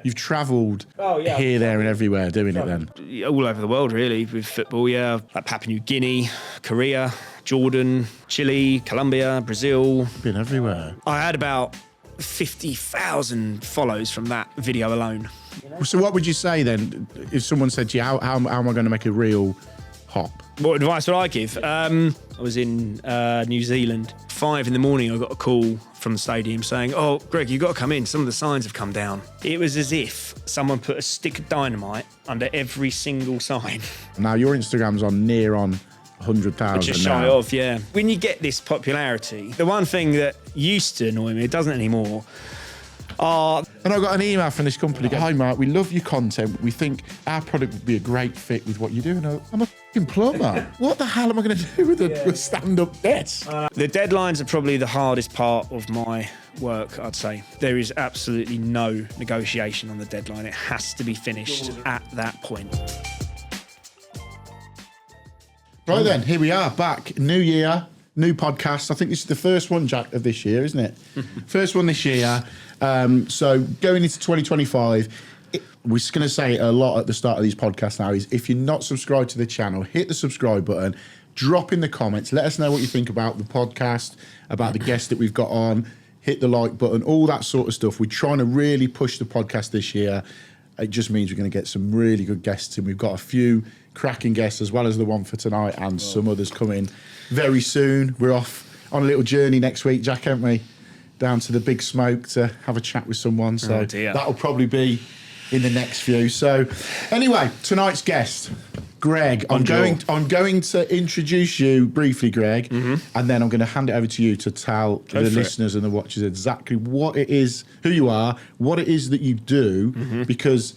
you've travelled yeah. here, there, and everywhere doing it. Then All over the world, really, with football. Yeah, like Papua New Guinea, Korea, Jordan, Chile, Colombia, Brazil. been everywhere. I had about 50,000 follows from that video alone. So what would you say then if someone said to you, how am I going to make a real hop? What advice would I give? I was in New Zealand. 5 in the morning, I got a call from the stadium saying, "Oh, Greg, you've got to come in. Some of the signs have come down." It was as if someone put a stick of dynamite under every single sign. Now your Instagram's on 100,000 Just shy now. of, yeah. When you get this popularity, the one thing that used to annoy me, it doesn't anymore, And I got an email from this company. Hi, Mark, we love your content. We think our product would be a great fit with what you do. And I'm a fucking plumber. What the hell am I going to do with a stand-up desk? The deadlines are probably the hardest part of my work, I'd say. There is absolutely no negotiation on the deadline. It has to be finished at that point. Right then, here we are, back. New year, new podcast. I think this is the first one, Jack, of this year, isn't it? First one this year. So going into 2025, we're just going to say a lot at the start of these podcasts now is if you're not subscribed to the channel, hit the subscribe button, drop in the comments, let us know what you think about the podcast, about the guests that we've got on, hit the like button, all that sort of stuff. We're trying to really push the podcast this year. It just means we're going to get some really good guests in. We've got a few cracking guests as well as the one for tonight and some others coming very soon. We're off on a little journey next week, Jack, aren't we? Down to the Big Smoke to have a chat with someone. So that'll probably be in the next few. So anyway, tonight's guest, Greg. I'm going to introduce you briefly, Greg, and then I'm going to hand it over to you to tell the listeners and the watchers exactly what it is, who you are, what it is that you do, because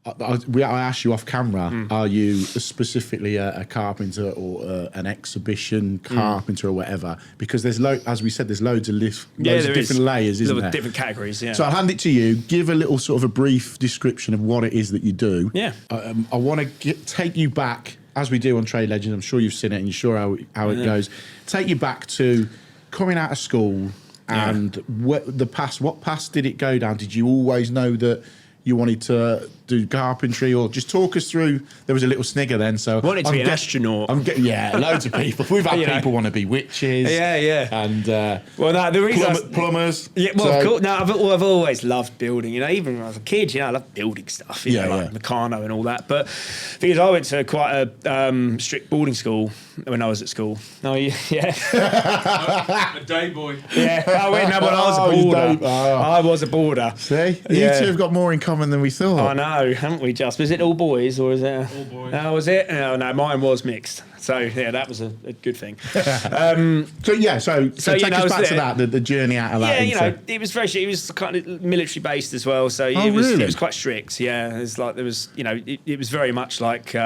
I asked you off camera, are you specifically a carpenter or an exhibition carpenter or whatever? Because there's, as we said, there's loads of different layers, isn't there? Different categories, yeah. So I'll hand it to you. Give a little sort of a brief description of what it is that you do. Yeah. I want to take you back, as we do on Trade Legends. I'm sure you've seen it and you're sure how it goes. Take you back to coming out of school and what path did it go down? Did you always know that you wanted to do carpentry, or just talk us through? There was a little snigger then, so wanted to be an astronaut. Loads of people. We've had people want to be witches. And the reason plumbers. Yeah, well, of course. No, I've always loved building. Even when I was a kid, I loved building stuff. Like Meccano and all that. But because I went to quite a strict boarding school when I was at school. Oh yeah, a day boy. Yeah, I was a boarder. I was a boarder. See, you two have got more in common than we thought. I know, haven't we? Just was it all boys or is it? All boys. Oh, was it? No, mine was mixed. So yeah, that was a good thing. So take us back to that, the journey out of that. Yeah, it was very. It was kind of military based as well. So it was quite strict. Yeah, it was like there was. It was very much like.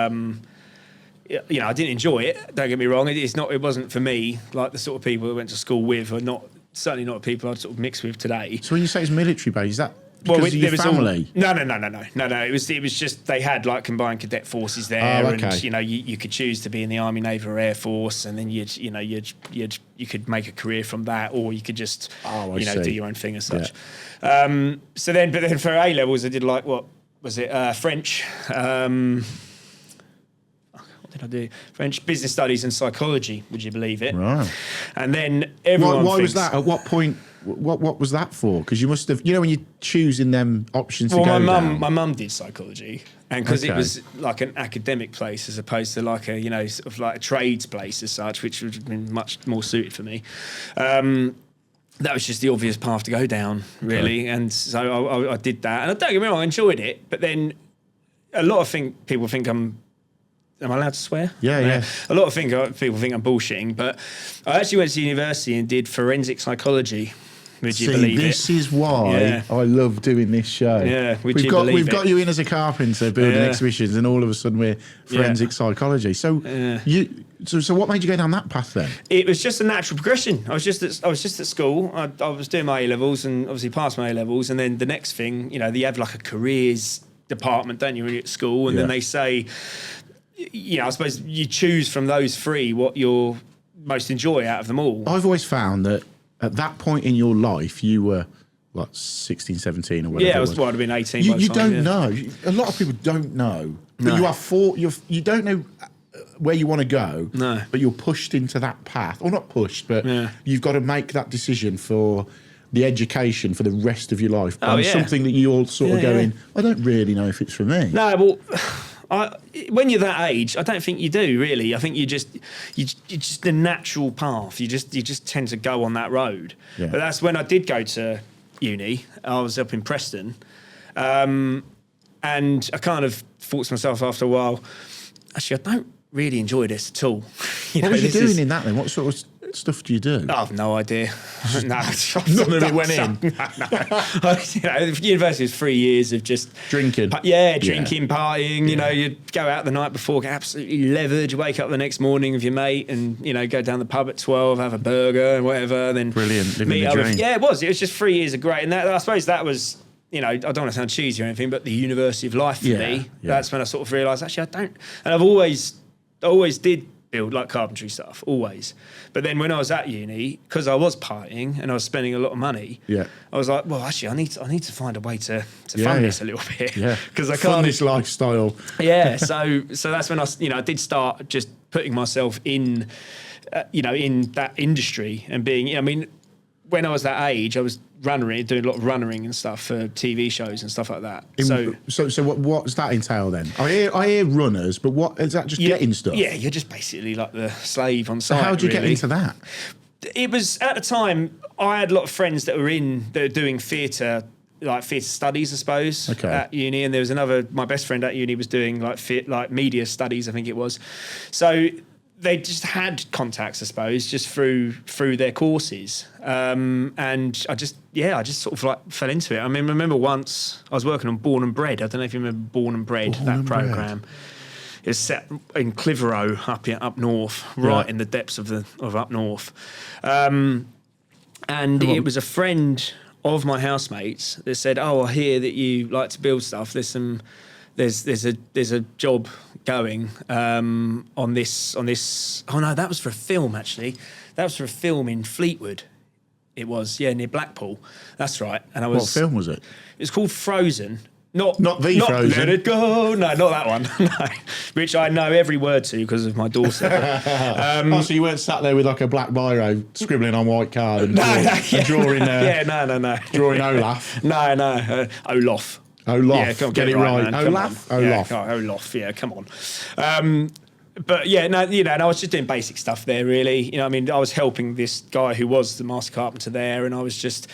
I didn't enjoy it. Don't get me wrong. It wasn't for me. Like the sort of people I went to school with, are certainly not people I'd sort of mix with today. So when you say it's military based, is that because of your family? No. It was just they had like combined cadet forces there, and you could choose to be in the Army, Navy, or Air Force, and then you could make a career from that, or you could just do your own thing as such. Yeah. But then for A levels, I did like what was it? French. What did I do? French business studies and psychology. Would you believe it? Right. And then everyone. Why was that? At what point? What was that for? Because you must have, when you're choosing them options to go down. My mum did psychology, and because it was like an academic place as opposed to like a sort of like a trades place as such, which would have been much more suited for me. That was just the obvious path to go down, really, and so I did that. And don't get me wrong, I enjoyed it, but then a lot of people think I'm. Am I allowed to swear? Yeah. A lot of people think I'm bullshitting, but I actually went to university and did forensic psychology. Would you believe it? This is why I love doing this show. Yeah, we've got you in as a carpenter building exhibitions, and all of a sudden we're forensic psychology. So so what made you go down that path then? It was just a natural progression. I was just at school. I was doing my A levels and obviously passed my A levels, and then the next thing, you have like a careers department, don't you, when you're at school, and then they say. I suppose you choose from those three what you'll most enjoy out of them all. I've always found that at that point in your life, you were like 16, 17 or whatever. Yeah, it I was. would have been 18. You, by the you time, don't know. A lot of people don't know. But No. you are you don't know where you want to go. No. But you're pushed into that path. Or not pushed, but Yeah. you've got to make that decision for the education for the rest of your life. Oh, yeah. Something that you all sort of Yeah, going, yeah. I don't really know if it's for me. No, well, when you're that age, I don't think you do really. I think you just the natural path. You just tend to go on that road. Yeah. But that's when I did go to uni. I was up in Preston, and I kind of thought to myself after a while, actually, I don't really enjoy this at all. What was you doing in that then? What sort of stuff do you do? I have no idea. No, None of it went in. No. University was 3 years of just Drinking. Drinking, partying. You know, you'd go out the night before, get absolutely leathered. You wake up the next morning with your mate, and go down the pub at 12, have a burger and whatever. Then Brilliant, living meet the up dream. with, it was. It was just 3 years of great, and I suppose that was. I don't want to sound cheesy or anything, but the university of life for me. Yeah. That's when I sort of realised actually I don't, and I've always did build like carpentry stuff, always. But then when I was at uni, because I was partying and I was spending a lot of money, I was like, well, actually, I need to find a way to fund this a little bit, because I can't. Fund this lifestyle. Yeah, so that's when I did start just putting myself in, in that industry and being. When I was that age, I was doing a lot of runnering and stuff for TV shows and stuff like that. So what's that entail then? I hear runners, but what is that? Just getting stuff? Yeah, you're just basically like the slave on site. So how did you get really. into that? It was at the time I had a lot of friends that were doing theatre. Like theatre studies, I suppose, at uni, and there was my best friend at uni was doing like media studies, I think it was. So they just had contacts, I suppose, just through their courses, and I just sort of like fell into it. I mean, I remember once I was working on Born and Bred. I don't know if you remember Born and Bred, that programme. It was set in Clitheroe, up north, right in the depths of up north, and it was a friend of my housemates that said, "Oh, I hear that you like to build stuff. There's a job going on this. Oh no, that was for a film actually. That was for a film in Fleetwood. It was near Blackpool. That's right. And What film was it? It was called Frozen. Not Frozen. Let It Go. No, not that one. No, which I know every word to because of my daughter. So you weren't sat there with like a black biro scribbling on white card and drawing. No. Drawing Olaf. No. Olaf. Olaf. Yeah, come on, get it right. Man. Olaf. Yeah, Olaf. Yeah, come on. But yeah, no, and I was just doing basic stuff there, really. I was helping this guy who was the master carpenter there, and I was just.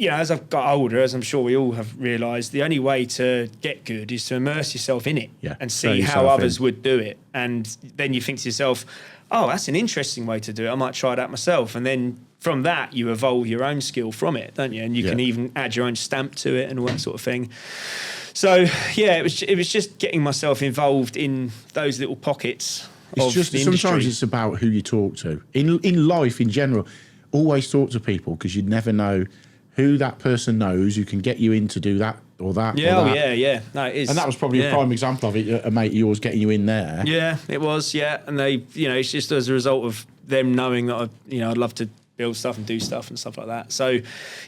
As I've got older, as I'm sure we all have realised, the only way to get good is to immerse yourself in it and see how others would do it. And then you think to yourself, oh, that's an interesting way to do it. I might try that myself. And then from that, you evolve your own skill from it, don't you? And you can even add your own stamp to it and all that sort of thing. So, it was just getting myself involved in those little pockets of the industry. Sometimes it's about who you talk to. In life, in general, always talk to people because you never know who that person knows who can get you in to do that or that. Yeah, or that. yeah. No, it is. And that was probably a prime example of it, a mate of yours getting you in there. Yeah, it was, And they, it's just as a result of them knowing that, I'd love to build stuff and do stuff and stuff like that. So,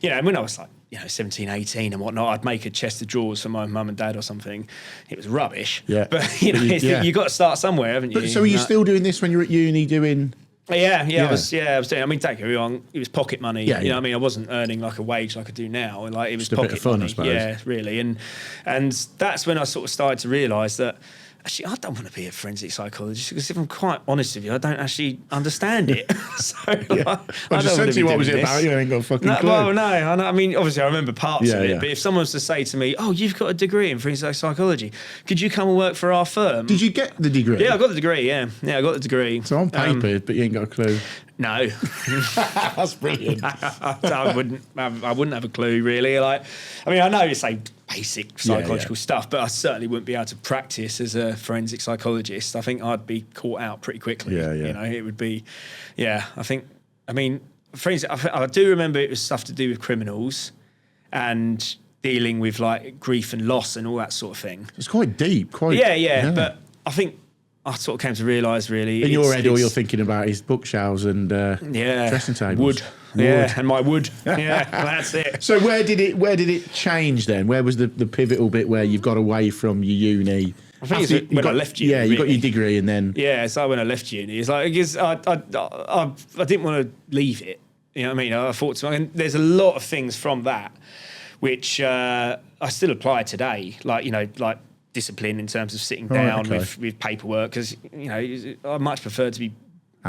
when I was like, 17, 18 and whatnot, I'd make a chest of drawers for my mum and dad or something. It was rubbish. Yeah. But, you've got to start somewhere, haven't you? So are you still doing this when you're at uni doing... Yeah. I was doing. Don't get me wrong. It was pocket money. You know what I mean? I wasn't earning like a wage like I do now. Like it was just a pocket bit of fun, money. I suppose. Yeah, really. And that's when I sort of started to realise that actually I don't want to be a forensic psychologist because if I'm quite honest with you, I don't actually understand it. So I just said to you what was it about? You ain't got a fucking clue. Well, no. I mean, obviously I remember parts of it. Yeah. But if someone was to say to me, "Oh, you've got a degree in forensic psychology, could you come and work for our firm?" Did you get the degree? Yeah, I got the degree. Yeah, I got the degree. So on paper, but you ain't got a clue. No. That's brilliant. I wouldn't have a clue really. I know it's like basic psychological stuff, but I certainly wouldn't be able to practice as a forensic psychologist. I think I'd be caught out pretty quickly. Yeah. It would be. Yeah, forensic. I do remember it was stuff to do with criminals and dealing with like grief and loss and all that sort of thing. It's quite deep. Yeah. But I think I sort of came to realise, really, in your head, all you're thinking about is bookshelves and dressing tables. Wood. Yeah, and my wood. Yeah, that's it. So where did it change then? Where was the pivotal bit where you've got away from your uni? I think it's when I left uni. Yeah, you got your degree and then... Yeah, so when I left uni, it's like, because I didn't want to leave it. You know what I mean? I thought and there's a lot of things from that which I still apply today, like, you know, like discipline in terms of sitting down with paperwork, because, you know, I much prefer to be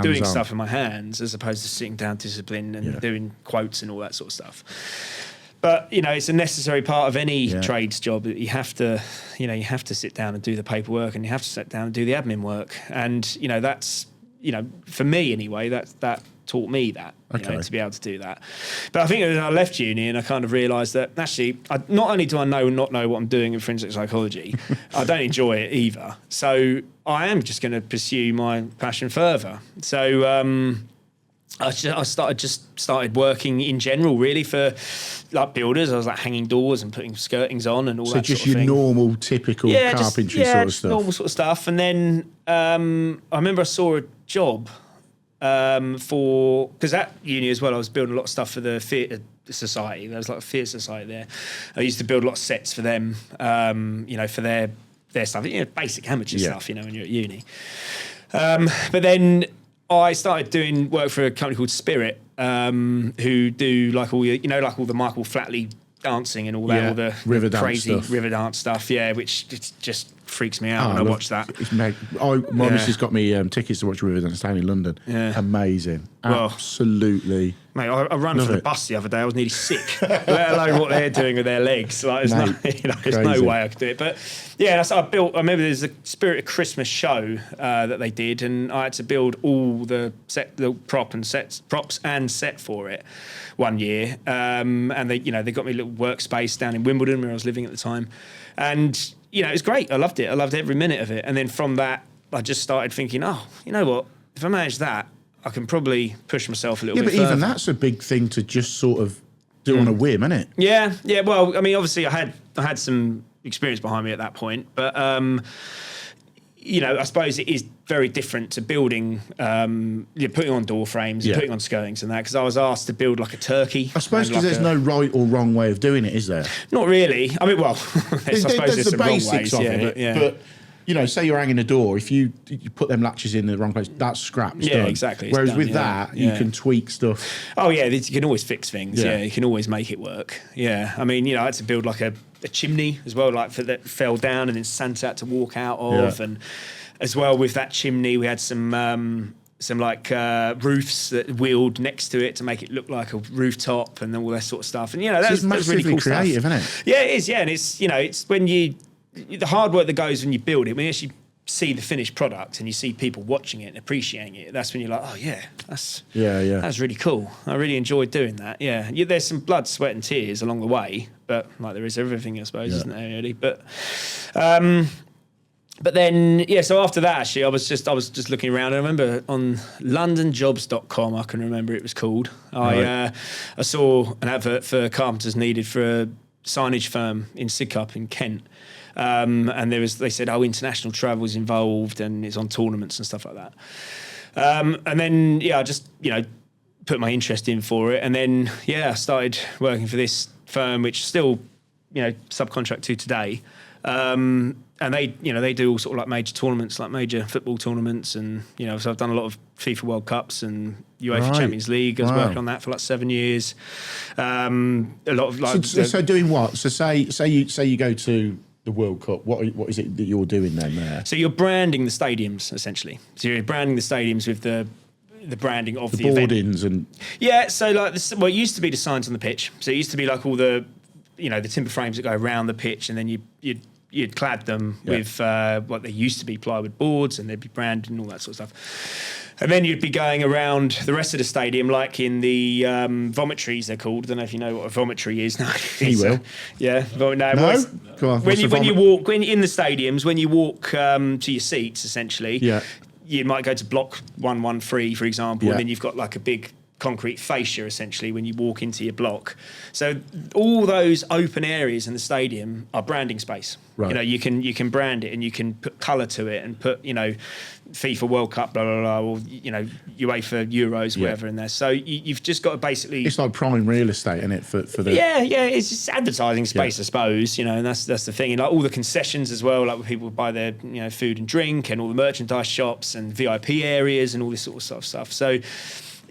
doing stuff in my hands as opposed to sitting down, discipline and doing quotes and all that sort of stuff. But, you know, it's a necessary part of any trades job that you have to, you know, you have to sit down and do the paperwork, and you have to sit down and do the admin work. And, you know, that's, you know, for me anyway, that taught me that, you know, to be able to do that. But I think when I left uni and I kind of realised that actually, not only do I not know what I'm doing in forensic psychology, I don't enjoy it either. So I am just going to pursue my passion further. So I started working in general, really, for like builders. I was like hanging doors and putting skirtings on and all that sort of thing. So just your normal, typical carpentry sort of stuff? Normal sort of stuff. And then I remember I saw a job because at uni as well, I was building a lot of stuff for the theatre society. There was like a theatre society there. I used to build a lot of sets for them, you know, for their stuff, you know, basic amateur stuff, you know, when you're at uni. But then I started doing work for a company called Spirit, who do like all you know, like all the Michael Flatley dancing and all that, all the river crazy dance stuff. river dance stuff, which just freaks me out when I watch that. My missus got me tickets to watch Riverdance down in London. Yeah. Amazing. Absolutely. Mate, I ran for the bus the other day. I was nearly sick, let alone what they're doing with their legs. Like, there's no way I could do it. But yeah, that's what I built. I remember there's a Spirit of Christmas show that they did, and I had to build all the props and set for it one year. And they got me a little workspace down in Wimbledon where I was living at the time, and you know, it was great. I loved it. I loved every minute of it. And then from that, I just started thinking, oh, you know what? If I manage that, I can probably push myself a little bit further. Yeah, but even that's a big thing to just sort of do on a whim, isn't it? Yeah. Well, I mean, obviously, I had some experience behind me at that point, but you know, I suppose it is very different to building, you're putting on door frames, and putting on skirtings and that, because I was asked to build like a turkey. I suppose because there's no right or wrong way of doing it, is there? Not really. I mean, well, I suppose there's the some basics wrong of ways, it, but you know, say you're hanging a door, if you put them latches in the wrong place, that's scrap. It's done. Exactly. Whereas with that, you can tweak stuff. Oh yeah, you can always fix things. Yeah, you can always make it work. Yeah, I mean, you know, I had to build like a chimney as well, like that fell down and then Santa had to walk out of, and as well with that chimney, we had some like roofs that wheeled next to it to make it look like a rooftop and all that sort of stuff. And you know, that's really cool creative, stuff. Isn't it? Yeah, it is. Yeah, and it's, you know, it's when the hard work that goes when you build it, when you actually see the finished product and you see people watching it and appreciating it, that's when you're like, oh yeah, that's really cool. I really enjoyed doing that. Yeah, there's some blood, sweat, and tears along the way, but like there is everything, I suppose, isn't there? Really, but then, so after that, actually, I was just looking around. I remember on londonjobs.com, I can remember it was called. I saw an advert for carpenters needed for a signage firm in Sidcup in Kent. And they said, international travel is involved and it's on tournaments and stuff like that. And then, I just, put my interest in for it. And then, I started working for this firm, which still, subcontract to today. And they do all sort of like major tournaments, like major football tournaments. And, so I've done a lot of FIFA World Cups and UEFA Champions League. I was working on that for like 7 years. A lot of like... So doing what? So say you go to the World Cup, what is it that you're doing then there? So you're branding the stadiums, essentially. So you're branding the stadiums with the branding of the event. Boardings and... Yeah, so like, it used to be the signs on the pitch. So it used to be like all the, the timber frames that go around the pitch, and then you'd clad them with what they used to be plywood boards, and they'd be branded and all that sort of stuff. And then you'd be going around the rest of the stadium, like in the vomitories, they're called. I don't know if you know what a vomitory is. No, he will. Yeah. No? Go on. When you walk in the stadiums, when you walk to your seats, essentially, you might go to block 113, for example, and then you've got like a big concrete fascia essentially when you walk into your block. So all those open areas in the stadium are branding space. Right. You know, you can brand it and you can put colour to it and put, you know, FIFA World Cup, blah, blah, blah, or, you know, UEFA Euros, whatever in there. So you've just got to basically... It's like prime real estate, isn't it, for the... Yeah, it's just advertising space, I suppose, you know, and that's the thing. And like all the concessions as well, like where people buy their, you know, food and drink, and all the merchandise shops and VIP areas and all this sort of stuff. So,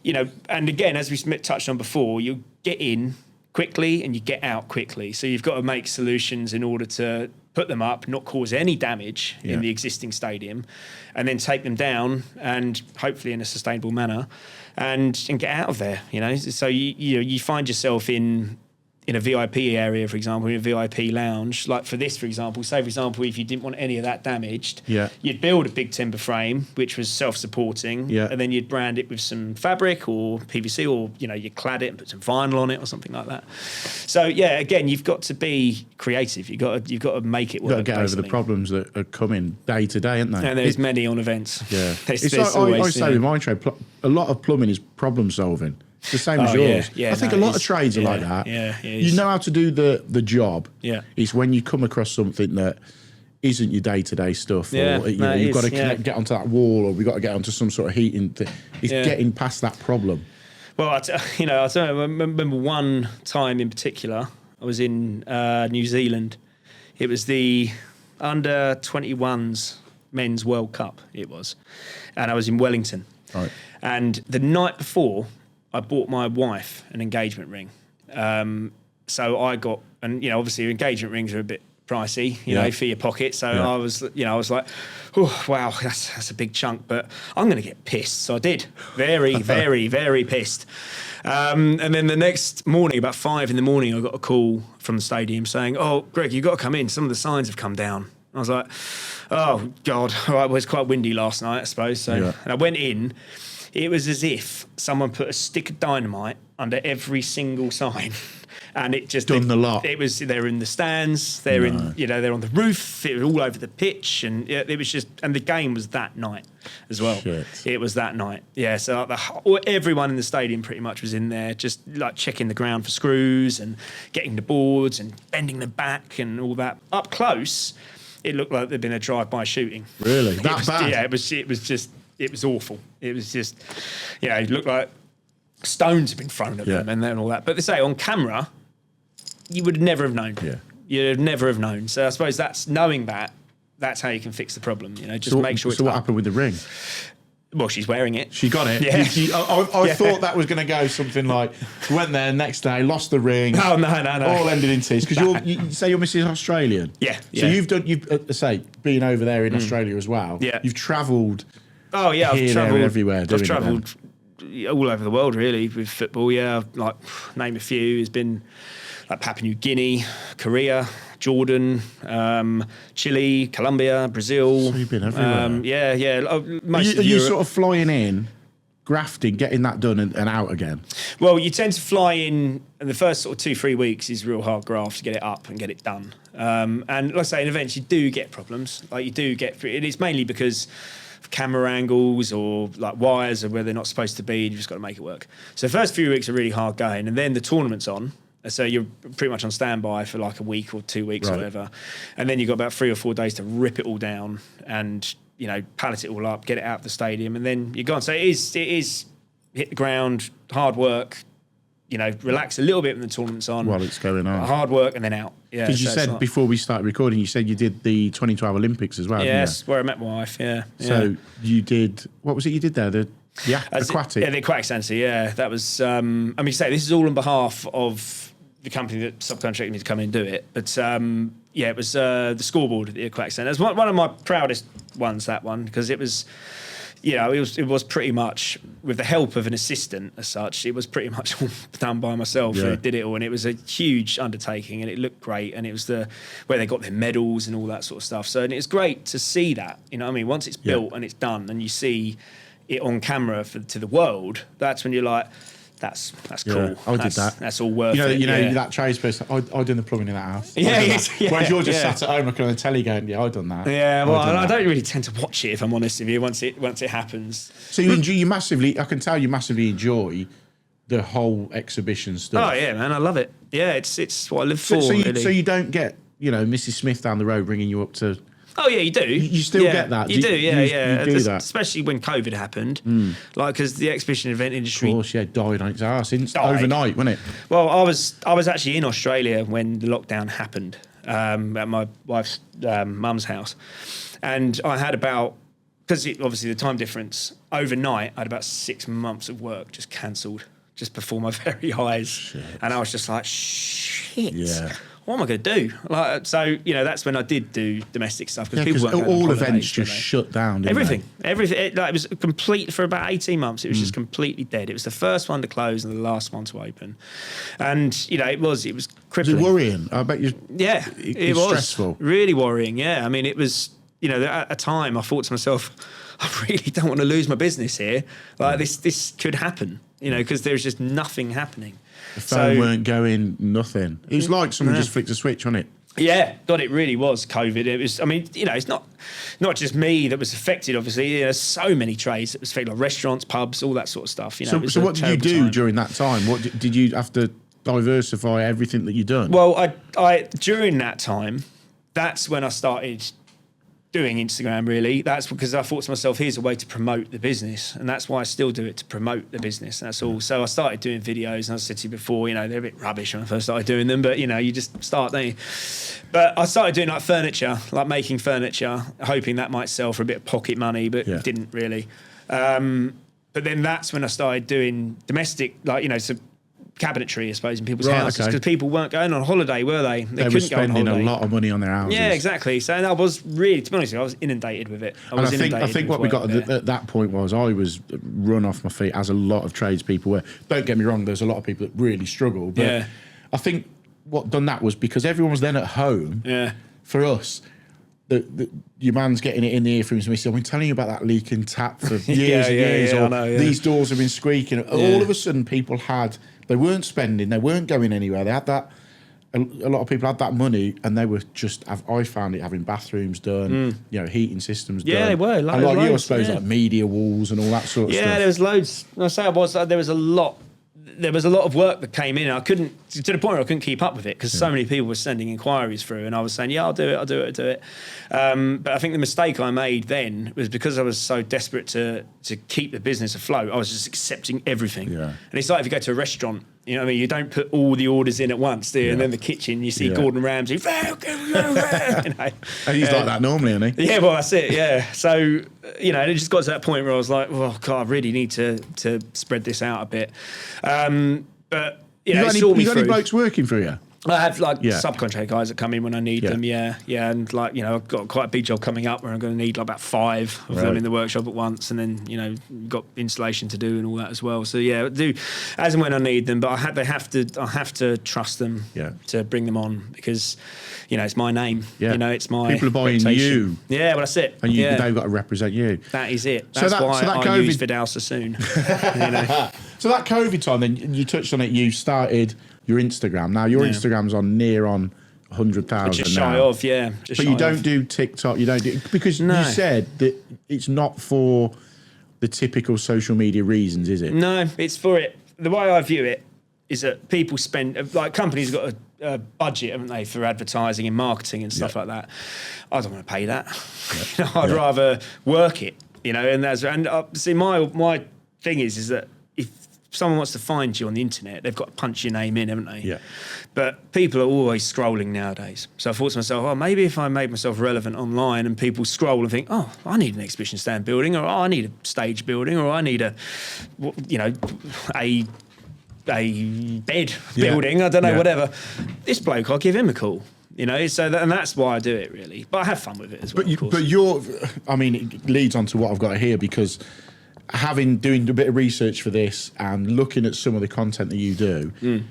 you know, and again, as we touched on before, you get in quickly and you get out quickly. So you've got to make solutions in order to put them up, not cause any damage in the existing stadium, and then take them down, and hopefully in a sustainable manner, and get out of there. You know, so you find yourself in a VIP area, for example, in a VIP lounge. Like for this, for example, if you didn't want any of that damaged, you'd build a big timber frame, which was self-supporting, and then you'd brand it with some fabric or PVC, or, you know, you clad it and put some vinyl on it or something like that. So, yeah, again, you've got to be creative. You've got to make it work. You've got to get over the problems that are coming day to day, aren't they? And there's many on events. Yeah. There's like, always, I say with my trade, a lot of plumbing is problem solving. It's the same as yours. I think a lot of trades are like that. You know how to do the job. Yeah. It's when you come across something that isn't your day-to-day stuff, or you've got to get onto that wall, or we've got to get onto some sort of heating. It's getting past that problem. Well, I remember one time in particular, I was in New Zealand. It was the under-21s Men's World Cup, it was. And I was in Wellington. Right. And the night before, I bought my wife an engagement ring. So I got, and, you know, obviously engagement rings are a bit pricey, you know, for your pocket. So I was like, oh, wow, that's a big chunk, but I'm going to get pissed. So I did. Very, very, very pissed. And then the next morning, about 5 a.m, I got a call from the stadium saying, oh, Greg, you've got to come in. Some of the signs have come down. I was like, oh, God. All right, well, it was quite windy last night, I suppose. So and I went in. It was as if someone put a stick of dynamite under every single sign, and it just done the lot. It was they're in the stands, they're in, you know, they're on the roof, it was all over the pitch, and it was just, and the game was that night as well. Shit. It was that night, so everyone in the stadium pretty much was in there, just like checking the ground for screws and getting the boards and bending them back and all that. Up close, it looked like there'd been a drive-by shooting. Really, that bad? Yeah, it was awful. It was just, you know, it looked like stones had been thrown at them and then all that. But they say on camera, you would never have known. Yeah. You'd never have known. So I suppose knowing that's how you can fix the problem. You know, just make sure it's. So what happened with the ring? Well, she's wearing it. She got it. Yeah. I thought that was going to go something like, went there next day, lost the ring. Oh, no. All ended in tears. Because you say your missus is Australian. Yeah. So you've been over there in Australia as well. Yeah. You've travelled. Oh yeah, I've travelled everywhere. I've travelled all over the world really with football. Yeah, like name a few. There's been like Papua New Guinea, Korea, Jordan, Chile, Colombia, Brazil. So you've been everywhere. Most are you sort of flying in, grafting, getting that done and out again? Well, you tend to fly in, and the first sort of 2-3 weeks is real hard graft to get it up and get it done. And like I say, in events you do get problems. Like you do get, and it's mainly because camera angles or like wires are where they're not supposed to be. You've just got to make it work. So the first few weeks are really hard going, and then the tournament's on. So you're pretty much on standby for like a week or 2 weeks or whatever. And then you've got about 3 or 4 days to rip it all down and, you know, pallet it all up, get it out of the stadium, and then you're gone. So it is hit the ground, hard work, you know, relax a little bit when the tournament's on. While it's going on. Hard work and then out. Yeah. Because you said before we started recording, you said you did the 2012 Olympics as well. Yes, where I met my wife, yeah. So you did, what was it you did there? The aquatic? Yeah, the aquatic centre, yeah. That was, I mean, this is all on behalf of the company that subcontracted me to come in and do it. But it was the scoreboard at the aquatic centre. It was one of my proudest ones, that one, because it was, you know, it was pretty much, with the help of an assistant as such, it was pretty much all done by myself. Yeah. Who did it all, and it was a huge undertaking, and it looked great, and it was where they got their medals and all that sort of stuff. So, and it was great to see that, you know what I mean? Once it's built and it's done, and you see it on camera to the world, that's when you're like, that's cool. I did that. That's all worth it. You know that tradesperson. I done the plumbing in that house. Whereas you're just sat at home looking on the telly going, yeah, I done that. Yeah, well, I don't really tend to watch it, if I'm honest with you. Once it happens. So you massively. I can tell you massively enjoy the whole exhibition stuff. Oh yeah, man, I love it. Yeah, it's what I live for. So really. you don't get, Mrs. Smith down the road bringing you up to. Oh yeah, you do. You still get that. You do, yeah. You do that, especially when COVID happened, like because the exhibition event industry. Of course, yeah, died on its arse overnight, wasn't it? Well, I was actually in Australia when the lockdown happened at my wife's mum's house, and I had because obviously the time difference overnight, I had about 6 months of work just cancelled just before my very eyes, shit. And I was just like, shit. Yeah. What am I going to do? Like, so, that's when I did do domestic stuff because people weren't all going events just shut down. Didn't everything. They? It was complete for about 18 months. It was just completely dead. It was the first one to close and the last one to open, and it was crippling. Was it worrying? I bet you. Yeah, it was stressful. Really worrying. Yeah, I mean, it was. At a time, I thought to myself, I really don't want to lose my business here. Like this could happen. Because there's just nothing happening. The phone weren't going, nothing. It was like someone just flicked a switch on it. Yeah, God, it really was COVID. It was, I mean, it's not just me that was affected, obviously. There's so many trades that was affected, like restaurants, pubs, all that sort of stuff. So what did you do during that time? What did you have to diversify everything that you'd done? Well, I during that time, that's when I started doing Instagram, really. That's because I thought to myself, here's a way to promote the business. And that's why I still do it, to promote the business. That's all. So I started doing videos, and I said to you before, they're a bit rubbish when I first started doing them, but, you just start, don't you? But I started doing like furniture, like making furniture, hoping that might sell for a bit of pocket money, but it didn't really. But then that's when I started doing domestic, like, so cabinetry, I suppose, in people's houses, because people weren't going on holiday, were they? They were spending a lot of money on their houses. Yeah, exactly. So I was really, to be honest with you, I was inundated with it. I think what we got at that point was I was run off my feet, as a lot of tradespeople were. Don't get me wrong, there's a lot of people that really struggle, but I think what done that was because everyone was then at home. Yeah. For us, your man's getting it in the ear from his missus. I've been telling you about that leaking tap for years and years. Or these doors have been squeaking. All of a sudden, people they weren't spending, they weren't going anywhere. They had that. A lot of people had that money, and they were just. I found it having bathrooms done, heating systems done. Yeah, they were. And like you, I suppose, like media walls and all that sort of stuff. Yeah, there was loads. I say there was a lot. There was a lot of work that came in. I couldn't, to the point where I couldn't keep up with it because so many people were sending inquiries through, and I was saying, I'll do it. But I think the mistake I made then was because I was so desperate to keep the business afloat, I was just accepting everything. Yeah. And it's like if you go to a restaurant, you don't put all the orders in at once, do you? Yeah. And then the kitchen, you see Gordon Ramsay. And he's like that normally, isn't he? Yeah, well, that's it, yeah. So, it just got to that point where I was like, well, God, I really need to spread this out a bit. But, you got any blokes working for you? I have subcontract guys that come in when I need them. Yeah. And I've got quite a big job coming up where I'm going to need like about 5 of them in the workshop at once, and then got installation to do and all that as well. So I do as and when I need them, but I have to trust them to bring them on because it's my name. Yeah. It's my people are buying you. Yeah, well that's it. And they've got to represent you. That is it. That's why I use Vidal Sassoon. So that COVID time, then you touched on it. You started your Instagram. Now your Instagram's on 100,000 just shy now. of, yeah. But you don't do TikTok. You don't do because you said that it's not for the typical social media reasons, is it? No, it's for it. The way I view it is that people spend, like companies got a budget, haven't they, for advertising and marketing and stuff like that. I don't want to pay that. I'd rather work it, and see my thing is that if someone wants to find you on the internet, they've got to punch your name in, haven't they? Yeah. But people are always scrolling nowadays. So I thought to myself, maybe if I made myself relevant online and people scroll and think, I need an exhibition stand building, or I need a stage building, or I need a bed building, I don't know, whatever. This bloke, I'll give him a call. And that's why I do it, really. But I have fun with it as well. But it leads on to what I've got here, because doing a bit of research for this and looking at some of the content that you do,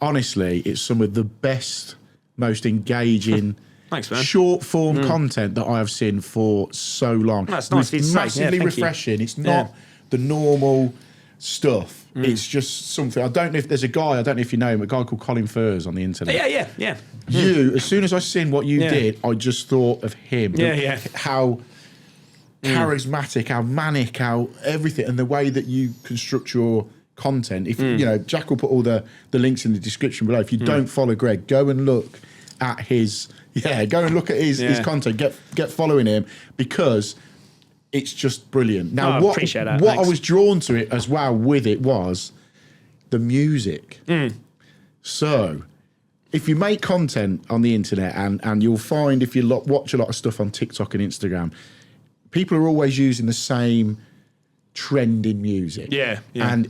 honestly, it's some of the best, most engaging, thanks, man, short form content that I have seen for so long. That's nice. It's massively refreshing. It's not the normal stuff. It's just something. I don't know if there's a guy, I don't know if you know him, a guy called Colin Furs on the internet. Yeah. As soon as I seen what you did, I just thought of him. How charismatic, how manic, how everything, and the way that you construct your content, if you know, Jack will put all the links in the description below. If you don't follow Greg, go and look at his his content. Get following him, because it's just brilliant. Now, what I was drawn to it as well with it was the music. So, if you make content on the internet, and you'll find if you watch a lot of stuff on TikTok and Instagram, people are always using the same trending music. Yeah. And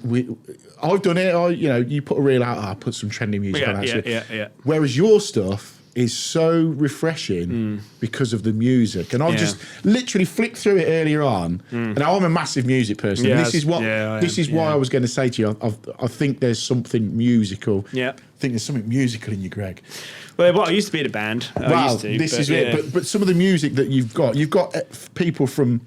I've done it. You put a reel out, I put some trending music on that. Yeah. Whereas your stuff is so refreshing because of the music. And I've just literally flicked through it earlier on. And I'm a massive music person. Yeah, this is why I was going to say to you, I think there's something musical. Yeah. I think there's something musical in you, Greg. Well, I used to be in a band. But some of the music that you've got people from,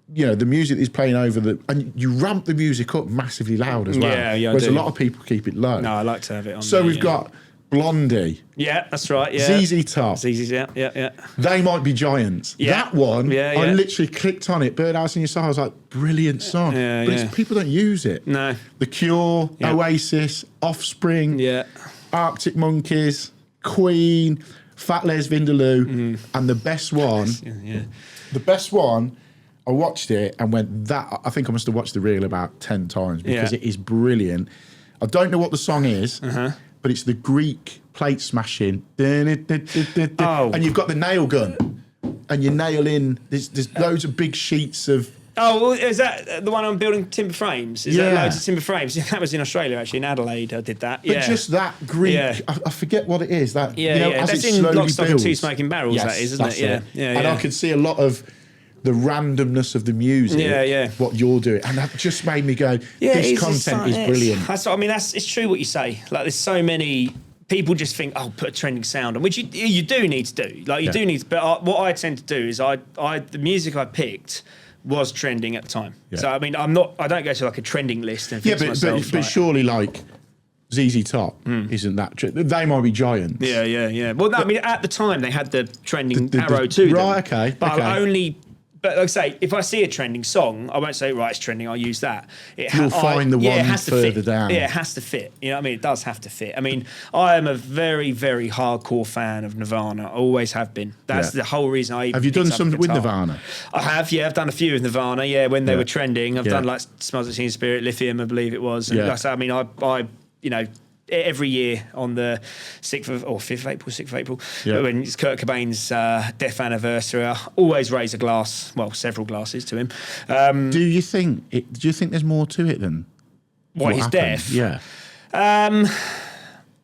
the music is playing over and you ramp the music up massively loud as well. Yeah, whereas a lot of people keep it low. No, I like to have it on. So we've got Blondie. Yeah, that's right. Yeah. ZZ Top. ZZ's, yeah. They Might Be Giants. Yeah. That one, I literally clicked on it. Birdhouse in Your Soul. I was like, brilliant song. But people don't use it. No. The Cure, Oasis, Offspring, Arctic Monkeys, Queen, Fat Les Vindaloo, and the best one, I watched it and went, I think I must have watched the reel about 10 times because it is brilliant. I don't know what the song is, but it's the Greek plate smashing. And you've got the nail gun, and you nail in, there's loads of big sheets of... Oh, is that the one on building timber frames? Is that loads of timber frames? Yeah, that was in Australia, actually, in Adelaide. I did that. But just that Greek, I forget what it is. That, as that's it in slowly Lock, Stock and builds. Two Smoking Barrels, that is, isn't it? And I could see a lot of the randomness of the music, what you're doing, and that just made me go, this content is brilliant. It's true what you say. Like, there's so many people just think, put a trending sound on, which you do need to do. Like, you do need to, but what I tend to do is the music I picked was trending at the time. So I don't go to like a trending list and fix myself. But surely like ZZ Top isn't that They Might Be Giants. Yeah. Well, no, at the time they had the trending arrow to them. Right, okay. But like I say, if I see a trending song, I won't say, right, it's trending, I'll use that. You'll find the one further down. Yeah, it has to fit. You know what I mean? It does have to fit. I mean, I am a very, very hardcore fan of Nirvana. I always have been. That's the whole reason I even Have you done something with Nirvana? I have, I've done a few with Nirvana, when they were trending. I've done like Smells Like Teen Spirit, Lithium, I believe it was. And like I say, I every year on the 6th of April, when it's Kurt Cobain's death anniversary, I always raise a glass, several glasses to him. Do you think there's more to it than what his happened? death? Yeah.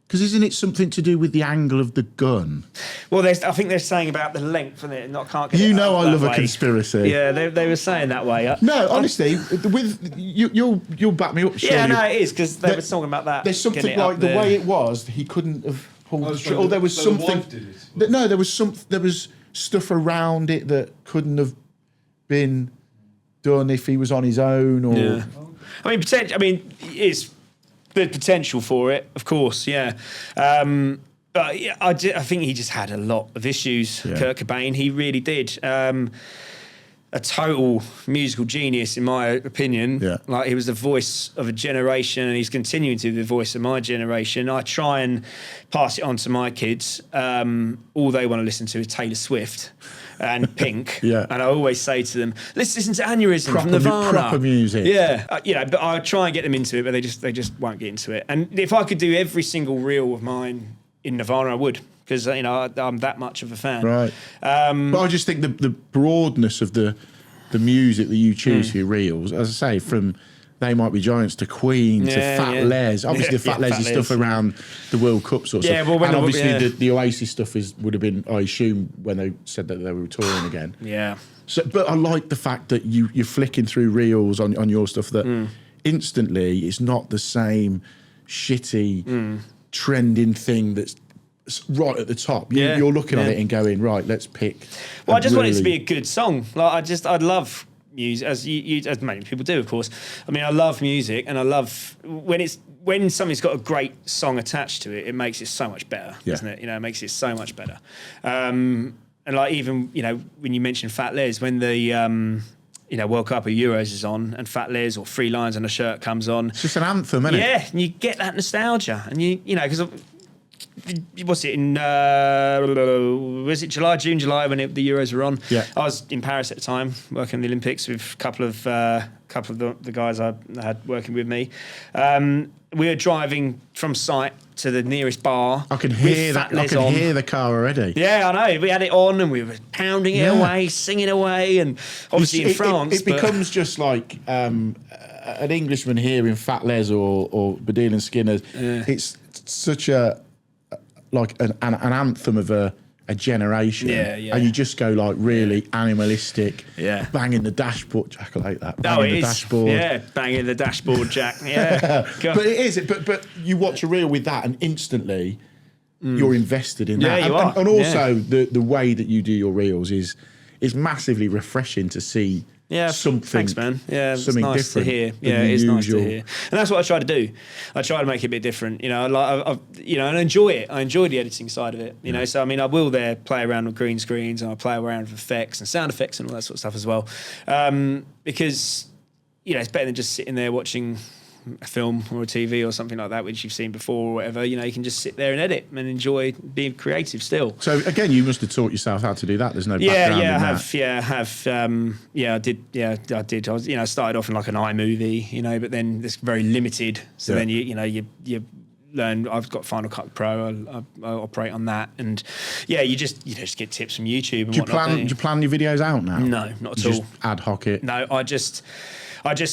Because isn't it something to do with the angle of the gun? Well, I think they're saying about the length of it. Can't get I love way. a conspiracy. Yeah, they were saying that way. No, honestly, with you'll back me up. Surely. Yeah, no, it is because they were talking about that. There's something like the way it was. He couldn't have pulled the trigger. Or there was something. No, there was stuff around it that couldn't have been done if he was on his own. Or it's the potential for it, of course, but I think he just had a lot of issues, Kurt Cobain. He really did. A total musical genius, in my opinion. Yeah. Like, he was the voice of a generation, and he's continuing to be the voice of my generation. I try and pass it on to my kids. All they want to listen to is Taylor Swift and Pink. And I always say to them, let's listen to Aneurysm from Nirvana. Proper music. But I try and get them into it, but they just won't get into it. And if I could do every single reel of mine in Nirvana, I would, because I'm that much of a fan. Right. But I just think the broadness of the music that you choose for your reels, as I say, from They Might Be Giants to Queen to Fat Les. Obviously, the Fat Les is stuff around the World Cup sort of stuff. And obviously the Oasis stuff would have been, I assume, when they said that they were touring again. Yeah. So, but I like the fact that you're flicking through reels on your stuff that instantly it's not the same shitty trending thing that's right at the top. You're looking at it and going, right, let's pick. Well, I just want it to be a good song. Like, I'd love music, as many people do, of course. I mean, I love music, and I love when something's got a great song attached to it. It makes it so much better, doesn't it? It makes it so much better. And like, even when you mentioned Fat Les, when the World Cup or Euros is on, and Fat Les or Three Lions on a shirt comes on. It's just an anthem, isn't it? Yeah, and you get that nostalgia, and because what's it in? Was it June, July when the Euros were on? Yeah, I was in Paris at the time, working the Olympics with a couple of the guys I had working with me. We were driving from site to the nearest bar. I can hear that. I can hear the car already. Yeah, I know. We had it on and we were pounding it away, singing away, and obviously in France. It becomes just like an Englishman hearing Fat Les or Badil and Skinner. Yeah. It's such an anthem of a generation. Yeah. And you just go like really animalistic. Yeah. Banging the dashboard. Jack, I like that. Banging the dashboard. Yeah, banging the dashboard, Jack. Yeah. But it is. But you watch a reel with that and instantly you're invested in that. Yeah, you are. And also the way that you do your reels is massively refreshing to see. Yeah, something. Thanks, man. Yeah, it's nice different to hear. Yeah, it is nice to hear, and that's what I try to do. I try to make it a bit different, and I enjoy it. I enjoy the editing side of it, So I mean, I will play around with green screens, and I play around with effects and sound effects and all that sort of stuff as well, because it's better than just sitting there watching a film or a TV or something like that, which you've seen before or whatever. You can just sit there and edit and enjoy being creative still. So again, you must have taught yourself how to do that. There's no background in that. I did. I was, I started off in like an iMovie, but then it's very limited. So then you learn. I've got Final Cut Pro. I operate on that, and you just get tips from YouTube. And do you plan your videos out now? No, not at all. Just ad hoc it. No, I just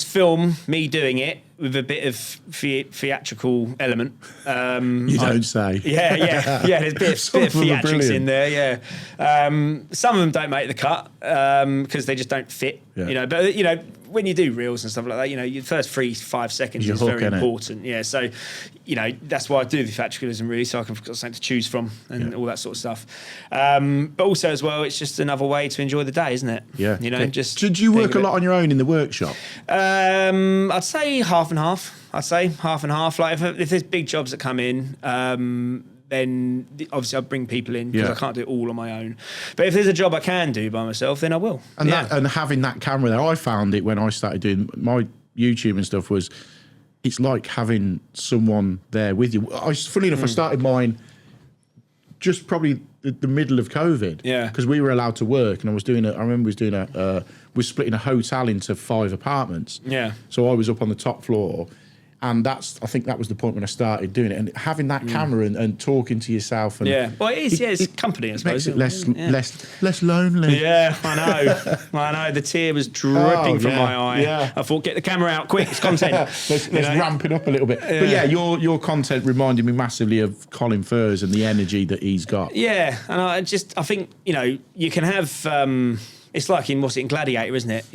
film me doing it with a bit of theatrical element. You don't say. Yeah. There's a bit of theatrics in there. Yeah. Some of them don't make the cut because they just don't fit. Yeah. But when you do reels and stuff like that, your first 3-5 seconds is very important. Yeah. So, that's why I do the theatricalism really, so I can got something to choose from and all that sort of stuff. But also as well, it's just another way to enjoy the day, isn't it? Yeah. Just. Did you work a lot on your own in the workshop? I'd say half and half. Like if there's big jobs that come in, then obviously I bring people in because I can't do it all on my own. But if there's a job I can do by myself, then I will. And and having that camera there, I found it when I started doing my YouTube and stuff it's like having someone there with you. Funny enough, I started mine just probably the middle of COVID. Yeah. Because we were allowed to work, and I remember we were splitting a hotel into 5 apartments. Yeah. So I was up on the top floor. And I think that was the point when I started doing it. And having that camera and talking to yourself. And well, it is. It's company, I suppose. Makes it less lonely. Yeah, I know. The tear was dripping from my eye. Yeah. I thought, get the camera out, quick, it's content. let's ramp it up a little bit. But your content reminded me massively of Colin Furze and the energy that he's got. Yeah, and I think, you can have... it's like in Gladiator, isn't it?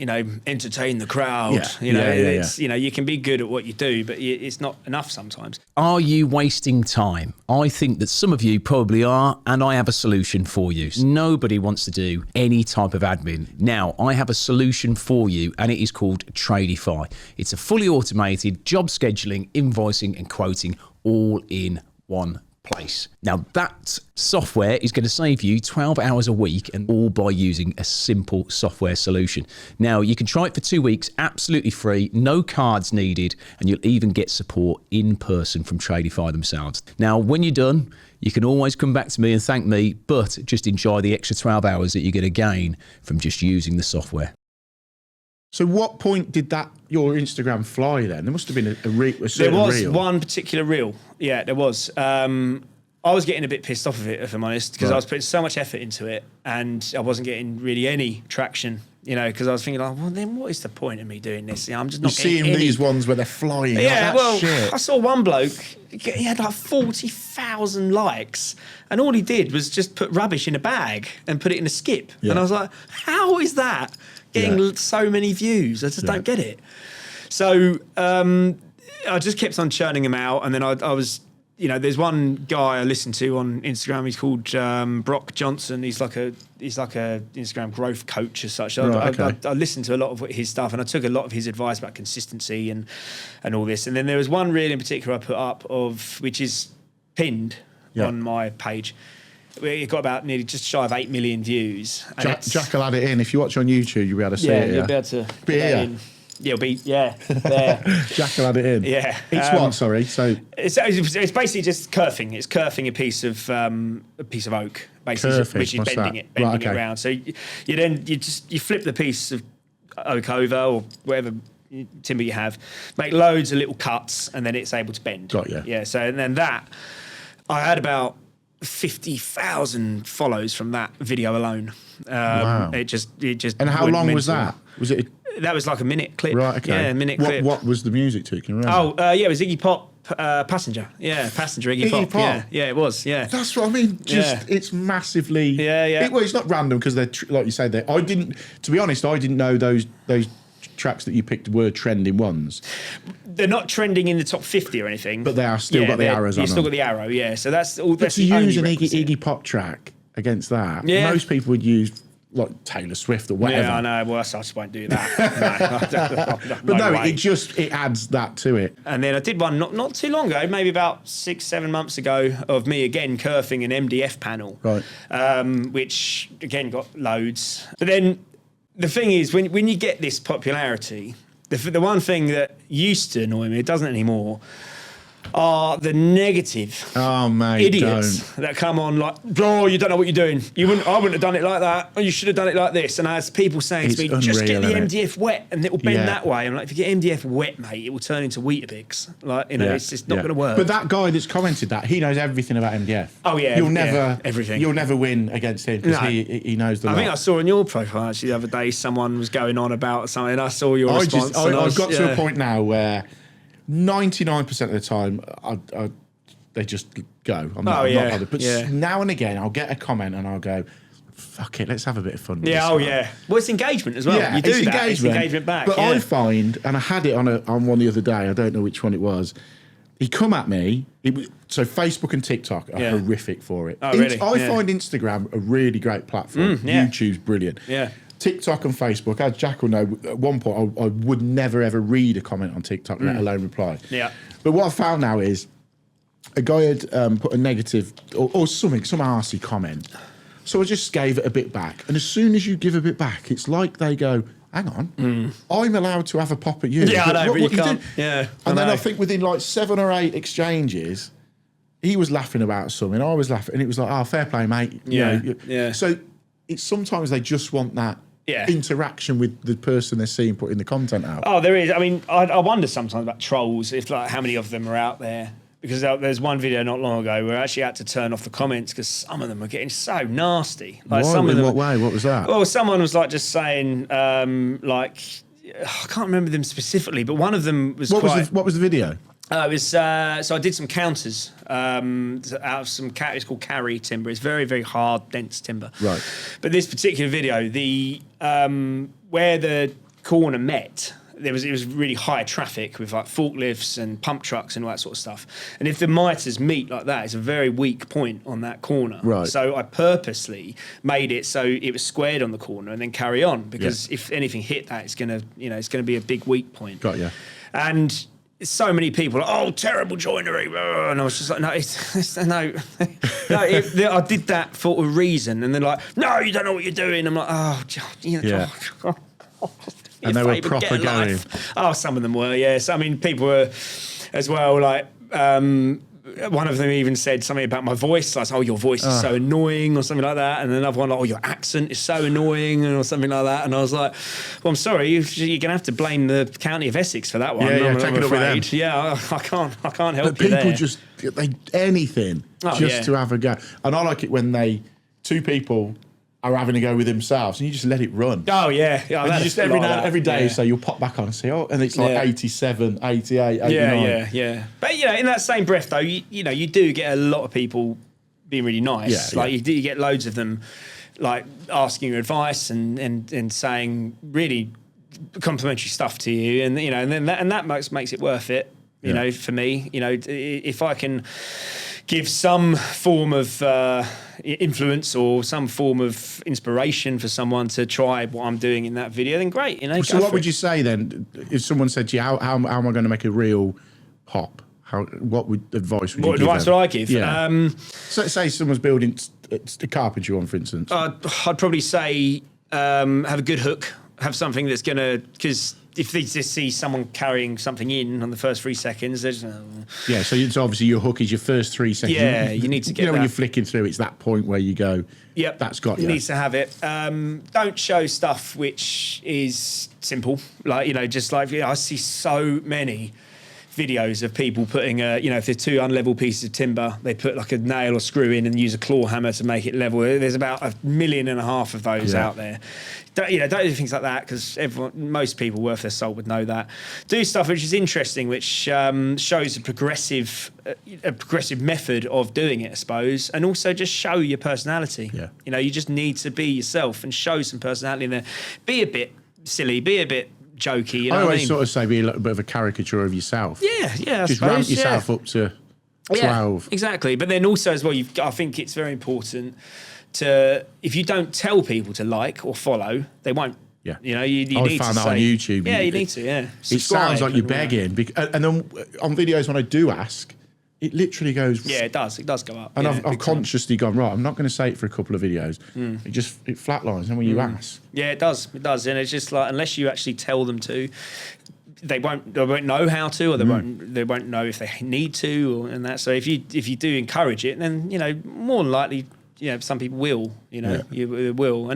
Entertain the crowd. You can be good at what you do, but it's not enough sometimes. Are you wasting time? I think that some of you probably are, and I have a solution for you. Nobody wants to do any type of admin. Now, I have a solution for you, and it is called Tradify. It's a fully automated job scheduling, invoicing, and quoting all in one place. Now that software is going to save you 12 hours a week, and all by using a simple software solution. Now you can try it for 2 weeks absolutely free, no cards needed, and you'll even get support in person from Tradify themselves. Now when you're done, you can always come back to me and thank me, but just enjoy the extra 12 hours that you're going to gain from just using the software. So what point did your Instagram fly then? There must have been a certain reel. There was one particular reel. Yeah, there was. I was getting a bit pissed off of it, if I'm honest, because I was putting so much effort into it and I wasn't getting really any traction, because I was thinking, well, then what is the point of me doing this? I'm just not getting seeing these ones where they're flying. Yeah, shit. I saw one bloke, he had like 40,000 likes, and all he did was just put rubbish in a bag and put it in a skip. Yeah. And I was like, how is that getting so many views? I just don't get it. So I just kept on churning them out, and then I was... there's one guy I listen to on Instagram. He's called Brock Johnson. He's like a Instagram growth coach as such. I listened to a lot of his stuff, and I took a lot of his advice about consistency and all this. And then there was one reel in particular I put up which is pinned on my page, It got about nearly just shy of 8 million views. And Jack will add it in. If you watch on YouTube, you'll be able to see it. you'll be able to Be put that here. in. Yeah, it'll be there. Jack will add it in. Yeah. It's what? Sorry. So It's basically just kerfing. It's kerfing a piece of oak, basically, Kerfing, which is what's bending that? it Right, okay. around. So you flip the piece of oak over or whatever timber you have, make loads of little cuts, and then it's able to bend. Got you. Yeah. So and then that, I had about 50,000 follows from that video alone. Wow. It just. and how went long was mental. that? Was it That was like a minute clip. right? Okay. Yeah, a minute clip. What was the music to? Can you remember? Oh, yeah, it was Iggy Pop, Passenger. Yeah, Passenger, Iggy Iggy Pop. Pop. Yeah, it was. Yeah. That's what I mean. Just it's massively. Yeah. Well, it's not random because they're like you say. I didn't. To be honest, I didn't know those tracks that you picked were trending ones. They're not trending in the top 50 or anything, But they are still got the arrows on You've still them. got the arrow. Yeah. So that's all. But That's to the only use an requisite. Iggy Pop track against that, Yeah. most people would use like Taylor Swift or whatever. Yeah, I know. Well, I just won't do that. No, But no, way. it adds that to it. And then I did one not too long ago, maybe about 6-7 months ago, of me again kerfing an MDF panel, Right. which again got loads. But then the thing is, when you get this popularity, the one thing that used to annoy me, it doesn't anymore, are the negative Oh mate, idiots don't. that come on like, bro, you don't know what you're doing. I wouldn't have done it like that. Or you should have done it like this. And as people saying It's to me, just get the unreal, isn't MDF wet and it will bend Yeah. that way. I'm like, if you get MDF wet, mate, it will turn into Weetabix. Like, you know, it's just not going to work. But that guy that's commented that, he knows everything about MDF. Oh, yeah, you'll yeah, never everything. You'll never win against him because No. he knows the. I lot. think I saw on your profile actually the other day, someone was going on about something and I saw your response. and I've got to yeah. a point now where 99% of the time they just go. I'm not bothered. But yeah. now and again, I'll get a comment and I'll go, "Fuck it, let's have a bit of fun." with Yeah, this oh guy." yeah. Well, it's engagement as well. Yeah, You do it's that. engagement. It's engagement back. But yeah. I find, and I had it on one the other day. I don't know which one it was. He come at me. So Facebook and TikTok are Yeah. horrific for it. Oh, really? I Yeah. find Instagram a really great platform. yeah. YouTube's brilliant. Yeah. TikTok and Facebook, as Jack will know, at one point I would never ever read a comment on TikTok, let alone reply. Yeah. But what I found now is a guy had put a negative or something, some arsey comment. So I just gave it a bit back. And as soon as you give a bit back, it's like they go, hang on, I'm allowed to have a pop at you. Yeah, I know, but you do?" can't. Yeah, And then know. I think within like 7 or 8 exchanges, he was laughing about something, I was laughing, and it was like, oh, fair play, mate. You Yeah, know, yeah. So it's sometimes they just want that Yeah. interaction with the person they're seeing putting the content out. Oh, there is. I mean, I wonder sometimes about trolls, if like how many of them are out there. Because there's one video not long ago where I actually had to turn off the comments because some of them are getting so nasty. Like Why? some of In them, what way? What was that? Well, someone was like just saying, like, I can't remember them specifically, but one of them was what quite. was the video? It was so I did some counters out of some it's called carry timber. It's very, very hard, dense timber. Right. But this particular video, the where the corner met, it was really high traffic with like forklifts and pump trucks and all that sort of stuff. And if the miters meet like that, it's a very weak point on that corner. Right. So I purposely made it so it was squared on the corner and then carry on because if anything hit that, it's gonna be a big weak point. Got you. And so many people are, oh, terrible joinery. And I was just like, no, I did that for a reason. And they're like, no, you don't know what you're doing. I'm like, oh, you know, Yeah. And they were proper going. Oh, some of them were, yes. I mean, people were as well, like, one of them even said something about my voice, like, oh, your voice is so annoying or something like that. And another one, like, oh, your accent is so annoying or something like that. And I was like, well, I'm sorry, you're going to have to blame the county of Essex for that one. Yeah, I'm take it up with them. afraid. Yeah, I can't help But you people there. just anything yeah. to have a go. And I like it when two people are having a go with themselves and you just let it run. Oh, yeah. And you just every day yeah. so you'll pop back on and say, oh, and it's like Yeah. 87, 88, 89. Yeah. But, you know, in that same breath, though, you do get a lot of people being really nice. Yeah, like, yeah. you get loads of them, like, asking you advice and saying really complimentary stuff to you. And, you know, and that makes it worth it, you know, for me. You know, if I can give some form of influence or some form of inspiration for someone to try what I'm doing in that video, then great. You know. So what would you say then if someone said to you, how am I going to make a real pop? What advice would you give advice them? would I give? Yeah. So say someone's building the carpentry one, for instance? I'd probably say have a good hook, have something that's going to, because if they just see someone carrying something in on the first 3 seconds, there's yeah, so it's obviously your hook is your first 3 seconds. Yeah, you need to get You know, when that. you're flicking through, it's that point where you go, Yep, that's got you you. needs to have it. Don't show stuff which is simple, like just like I see so many videos of people putting if they're 2 unlevel pieces of timber, they put like a nail or screw in and use a claw hammer to make it level. There's about 1.5 million of those out there. Don't do things like that, because most people worth their salt would know that. Do stuff which is interesting, which shows a progressive method of doing it, I suppose, and also just show your personality. Yeah. You just need to be yourself and show some personality in there. Be a bit silly, be a bit jokey. You know I what I always mean? sort of say be a little bit of a caricature of yourself. Yeah, I Just suppose, ramp yourself up to 12. Yeah, exactly. But then also as well, I think it's very important to, if you don't tell people to like or follow, they won't. Yeah. You I need found to that say, on YouTube. Yeah, you need to, yeah. It sounds like you're Subscribe. begging. And then on videos when I do ask, it literally goes... Yeah, it does. It does go up. And yeah, I've big time. consciously gone, right, I'm not going to say it for a couple of videos. It flatlines. And when you ask... Yeah, it does. It does. And it's just like, unless you actually tell them to, they won't know how to, or they won't know if they need to, and that. So if you do encourage it, then more than likely, some people will. You will.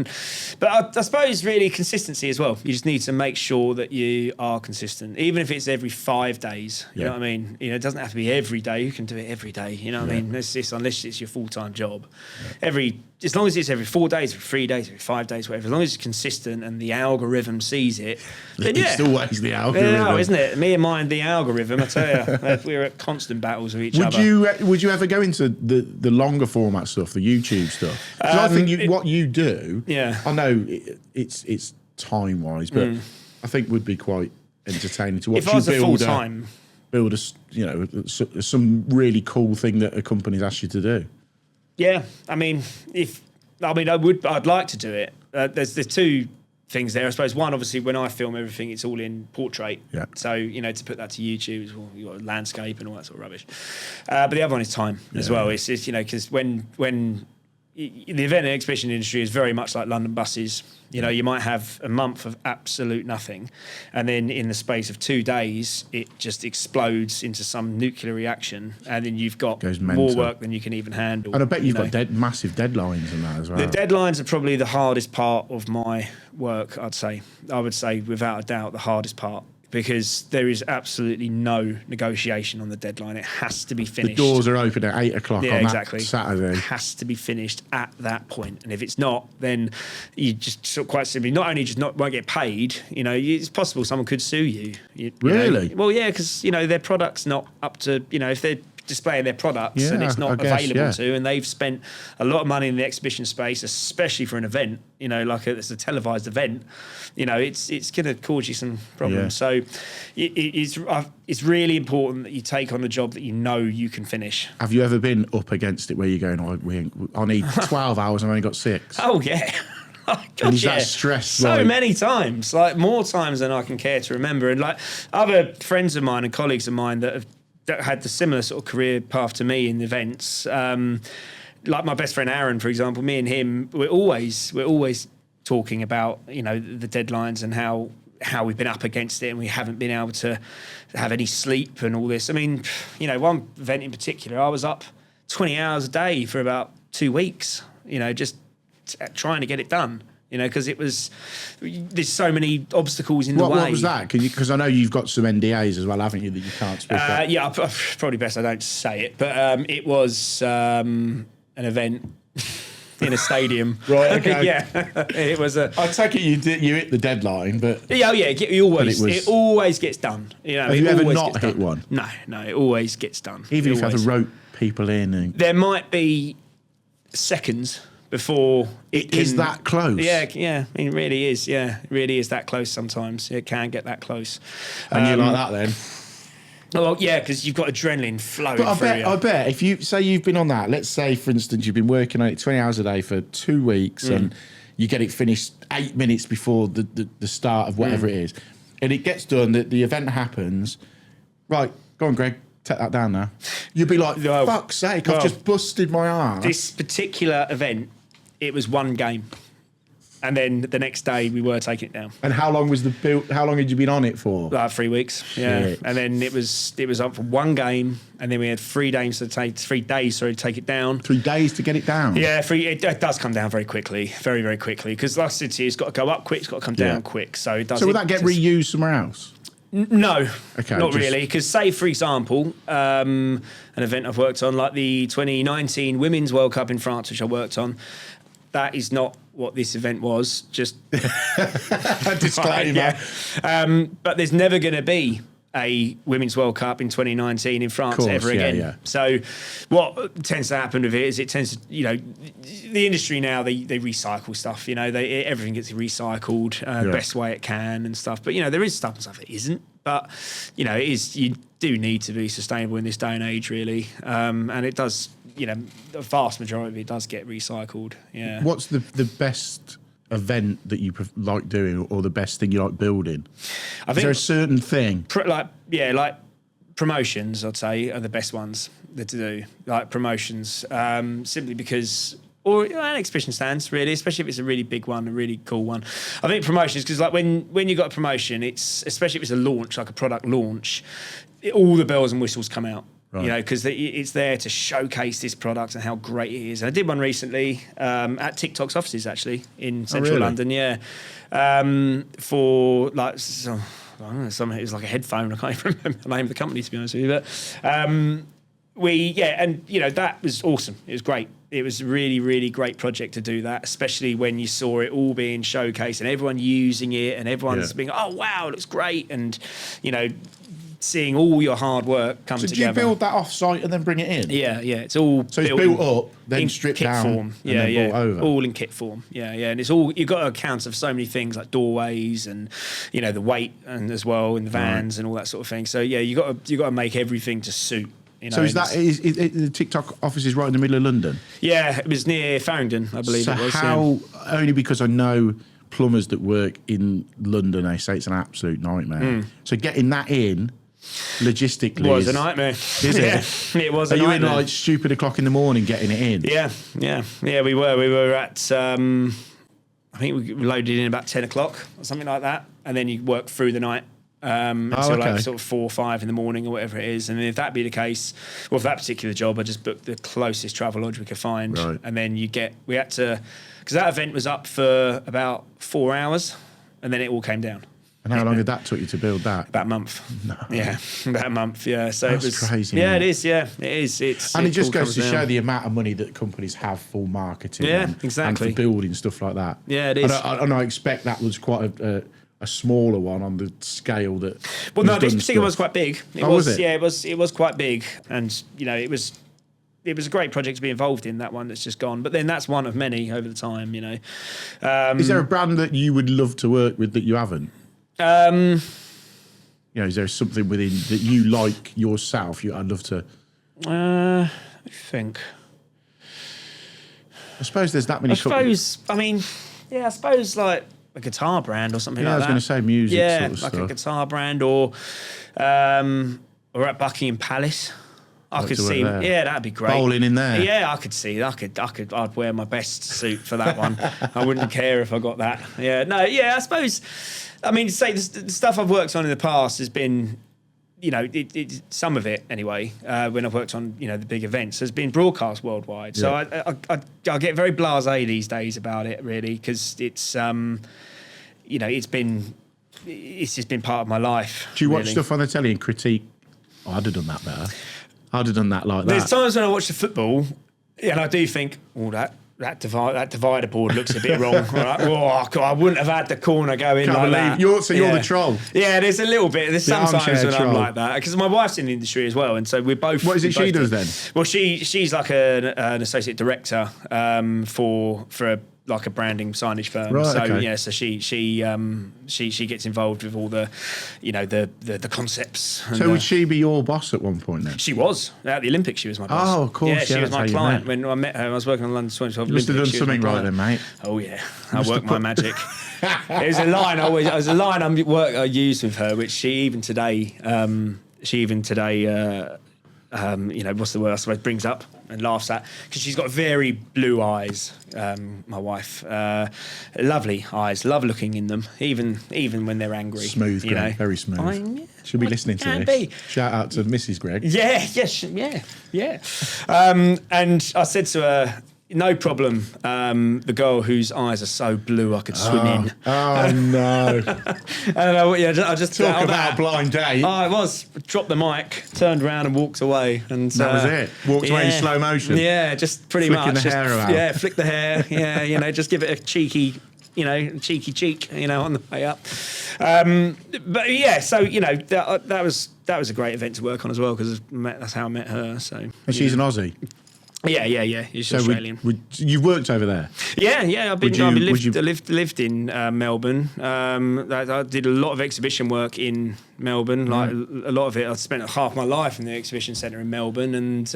But I suppose really consistency as well. You just need to make sure that you are consistent, even if it's every 5 days. You know what I mean? It doesn't have to be every day. You can do it every day. You know what I mean? Unless it's your full-time job. As long as it's every 4 days, every 3 days, every 5 days, whatever, as long as it's consistent and the algorithm sees it, then It's always the algorithm. Yeah, isn't it? Me and mine, the algorithm, I tell you, we're at constant battles with each other. Would you ever go into the longer format stuff, the YouTube stuff? 'Cause I think what you do, I know it's time wise, but I think would be quite entertaining to watch. If I was you a full time, build some really cool thing that a company's asked you to do. yeah. I'd like to do it. There's 2 things there, I suppose. One, obviously, when I film everything, it's all in portrait. Yeah. So, to put that to YouTube, well, you've got landscape and all that sort of rubbish. But the other one is time as well. It's because when the event and exhibition industry is very much like London buses. You might have a month of absolute nothing, and then in the space of 2 days, it just explodes into some nuclear reaction, and then you've got Goes more mental. work than you can even handle. And I bet you've got massive deadlines and that as well. The deadlines are probably the hardest part of my work, I'd say. I would say, without a doubt, the hardest part, because there is absolutely no negotiation on the deadline. It has to be The finished. doors are open at 8 o'clock on exactly. that Saturday. It has to be finished at that point. And if it's not, then you just quite simply not only won't get paid, it's possible someone could sue you. Really? Well, yeah, because, their product's not up to, if they're displaying their products and it's not I guess, available to, and they've spent a lot of money in the exhibition space, especially for an event, like it's a televised event, it's going to cause you some problems. So it's really important that you take on a job that you can finish. Have you ever been up against it where you're going, I need 12 hours and I've only got 6? Oh, yeah. Oh, God, And is that stress? So many times, like more times than I can care to remember. And like other friends of mine and colleagues of mine that had the similar sort of career path to me in events, like my best friend Aaron, for example, me and him, we're always talking about, the deadlines and how we've been up against it and we haven't been able to have any sleep and all this. I mean, one event in particular, I was up 20 hours a day for about 2 weeks, just trying to get it done. Because there's so many obstacles in the way. What was that? Because I know you've got some NDAs as well, haven't you, that you can't speak about? Yeah, probably best I don't say it. But it was an event in a stadium. Right, okay. Yeah, it was a... I take it you hit the deadline, but... Yeah, it always gets done. Have you ever not hit one? No, it always gets done. Even if you have to rope people in? And... There might be seconds before it is that close? Yeah, it really is. Yeah, it really is that close sometimes. It can get that close. And you're like that then? Well, yeah, because you've got adrenaline flowing But through you. I bet if you say you've been on that, let's say, for instance, you've been working on it 20 hours a day for 2 weeks and you get it finished 8 minutes before the start of whatever it is, and it gets done, the event happens, right, go on, Greg, take that down now. You'd be like, Well, fuck's sake, well, I've just busted my arm. This particular event, it was one game. And then the next day we were taking it down. And how long was the build? How long had you been on it for? Like 3 weeks, yeah. Shit. And then it was up for one game, and then we had 3 days to take to take it down. 3 days to get it down. Yeah, it does come down very quickly, very, very quickly. Because like I said to you, it's got to go up quick, it's got to come down quick. So it does. So would that get reused somewhere else? No, Okay, not just- really. Because say, for example, an event I've worked on, like the 2019 Women's World Cup in France, which I worked on, that is not what this event was. Just Disclaimer. yeah. But there's never going to be a Women's World Cup in 2019 in France Course, ever yeah, again. yeah. So what tends to happen with it is it tends to, the industry now, they recycle stuff, everything gets recycled best way it can and stuff. But, there is stuff and stuff that isn't. But, it is, you do need to be sustainable in this day and age, really. And it does, the vast majority of it does get recycled. Yeah. What's the best event that you like doing, or the best thing you like building? I Is there a think certain thing? like promotions, I'd say, are the best ones to do. Like promotions, simply because, or an exhibition stands, really, especially if it's a really big one, a really cool one. I think promotions, because like when you got a promotion, it's especially if it's a launch, like a product launch, all the bells and whistles come out. Right. Because it's there to showcase this product and how great it is. And I did one recently at TikTok's offices, actually, in central really? London, yeah. For like, I don't know, something, it was like a headphone. I can't even remember the name of the company, to be honest with you. But that was awesome. It was great. It was a really, really great project to do that, especially when you saw it all being showcased and everyone using it and everyone's being, oh, wow, it looks great. And, seeing all your hard work come together. So did you build that off-site and then bring it in? Yeah, it's all So it's built up, then in stripped kit down, form. and then brought over? All in kit form. Yeah, and it's all, you've got to account of so many things like doorways and the weight and as well in the vans and all that sort of thing. So you got to make everything to suit. So is the TikTok office is right in the middle of London? Yeah, it was near Farringdon, I believe So it was. only because I know plumbers that work in London, they say it's an absolute nightmare. So getting that in logistically was a nightmare. Is it? It was. Are a you nightmare. in like stupid o'clock in the morning getting it in? Yeah. We were at. I think we loaded in about 10 o'clock or something like that, and then you work through the night. Until like sort of 4 or 5 in the morning or whatever it is. And if that be the case, well, for that particular job, I just booked the closest travel lodge we could find. Right. And then we had to, because that event was up for about 4 hours and then it all came down. And how long did that took you to build that? About a month. No. Yeah, about a month. Yeah. So That's it was crazy. Yeah, man. it is. Yeah, it is. And it just all goes to comes show down. the amount of money that companies have for marketing. Yeah, and exactly. for building stuff like that. Yeah, it is. And I expect that was quite a smaller one on the scale that. Well, no, was this done particular stuff. was quite big. Was it? Yeah, it was quite big, and it was a great project to be involved in. That one that's just gone, but then that's one of many over the time. Is there a brand that you would love to work with that you haven't? Is there something within that you like yourself? I'd love to. I think. I suppose there's that many. I suppose like a guitar brand or something like that. I was going to say music. Yeah, sort of like stuff. a guitar brand or at Buckingham Palace. I could to work see. there. Yeah, that'd be great. Bowling in there. Yeah, I could see. I'd wear my best suit for that one. I wouldn't care if I got that. Yeah, no, yeah. I suppose. I mean, say the stuff I've worked on in the past has been, some of it anyway. When I've worked on the big events, has been broadcast worldwide. So I get very blasé these days about it, really, because it's it's just been part of my life. Do you watch really. stuff on the telly and critique? Oh, I'd have done that better. I'd have done that like There's that. times when I watch the football, and I do think, that divider board looks a bit wrong. Right? Oh, God, I wouldn't have had the corner go in Can't like believe that. you're the troll. Yeah, there's a little bit. There's The sometimes armchair when I'm troll. like that because my wife's in the industry as well, and so we're both. What is it we she both does then? Well, she's like an associate director for like a branding signage firm. Right, So okay. yeah, so she gets involved with all the the concepts. And So would she be your boss at one point then? She was at the Olympics. She was my boss. Oh, of course, Yeah, she yeah, was that's how my you client met. when I met her. I was working on London 2012 You must have done Olympics. She was my something right client. then, mate. Oh yeah, I must work have my put- magic. There's a line I used with her, which she even today what's the word I suppose brings up and laughs at, because she's got very blue eyes. My wife, lovely eyes, love looking in them, even when they're angry. Smooth, Greg, very smooth. She'll be listening to this. Shout out to Mrs. Greg. Yeah. And I said to her, no problem. The girl whose eyes are so blue I could swim in. Oh no! And I just Talk about a blind date. Oh, it was. Dropped the mic, turned around and walked away. And that was it. Walked away in slow motion. Yeah, just pretty Flicking much. the hair around. Yeah, flick the hair. Yeah, just give it a cheeky. Cheeky cheek, on the way up. But yeah, so that was a great event to work on as well, because that's how I met her. So and she's an Aussie. Yeah. She's Australian. You've worked over there? Yeah. I lived in Melbourne. I did a lot of exhibition work in Melbourne. Like a lot of it, I spent half my life in the exhibition centre in Melbourne, and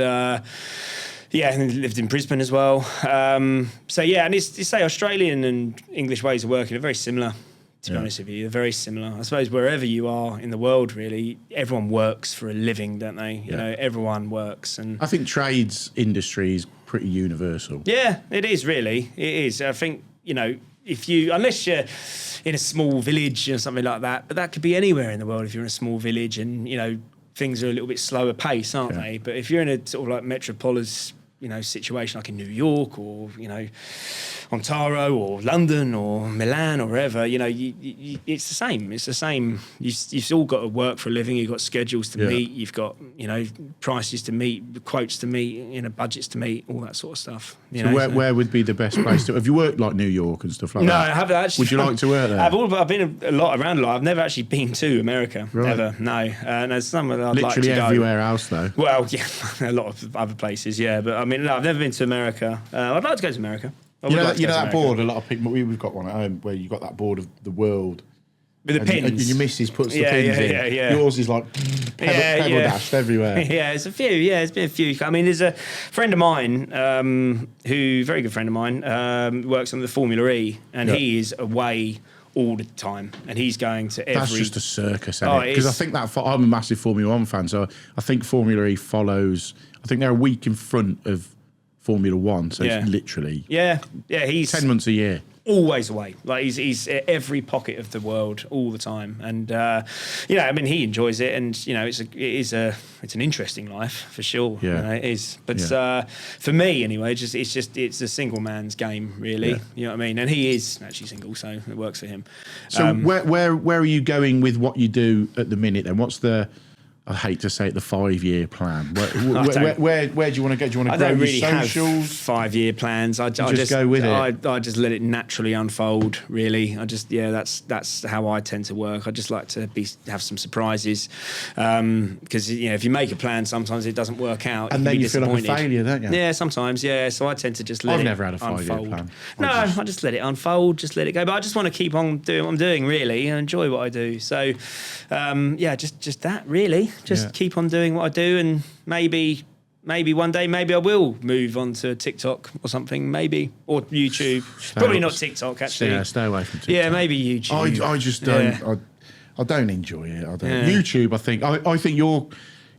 and lived in Brisbane as well. And it's Australian and English ways of working are very similar. To be honest with you, they're very similar. I suppose wherever you are in the world, really, everyone works for a living, don't they? You know, everyone works. And I think trades industry is pretty universal. Yeah, it is really. It is. I think, unless you're in a small village or something like that, but that could be anywhere in the world if you're in a small village and, things are a little bit slower pace, aren't they? But if you're in a sort of like metropolis, situation like in New York or, Ontario or London or Milan or wherever, it's the same. It's the same. You've all got to work for a living. You've got schedules to meet. You've got, prices to meet, quotes to meet, budgets to meet, all that sort of stuff. Where would be the best place to? Have you worked like New York and stuff like that? No, I haven't actually. Would you like to work there? I've been around a lot. I've never actually been to America, ever. No, and there's somewhere that I'd like to go. Literally everywhere else, though. Well, yeah, a lot of other places, yeah. But I mean, no, I've never been to America. I'd like to go to America. That board, a lot of people, we've got one at home where you've got that board of the world. With the pins. And your missus puts the pins in. Yeah. Yours is like pebble dashed everywhere. Yeah, it's a few. Yeah, it's been a few. I mean, there's a friend of mine, very good friend of mine, works on the Formula E, and he is away all the time, and he's going to every... That's just a circus, isn't it? Because I think I'm a massive Formula 1 fan, so I think Formula E follows... I think they're a week in front of Formula 1, so it's literally... Yeah, he's... 10 months a year. Always away. Like he's at every pocket of the world all the time, and he enjoys it, and it's an interesting life for sure. Yeah, it is. But for me anyway, it's a single man's game, really. Yeah. You know what I mean? And he is actually single, so it works for him. So where are you going with what you do at the minute? Then what's the... I hate to say it, the 5-year plan. Where do you want to go? Do you want to grow I don't really your socials? Have 5-year plans. I just go with it. I just let it naturally unfold. Really, that's how I tend to work. I just like to have some surprises, because if you make a plan, sometimes it doesn't work out, and then you feel like a failure, don't you? Yeah, sometimes. Yeah, so I tend to just let it unfold. I've never had a 5-year plan. I just let it unfold, just let it go. But I just want to keep on doing what I'm doing, really, and enjoy what I do. So, just that, really. Just keep on doing what I do, and maybe one day, maybe I will move on to TikTok or something, maybe, or YouTube. Probably not TikTok, actually. Yeah, stay away from TikTok. Yeah, maybe YouTube. I just don't. I don't enjoy it. I don't. YouTube, I think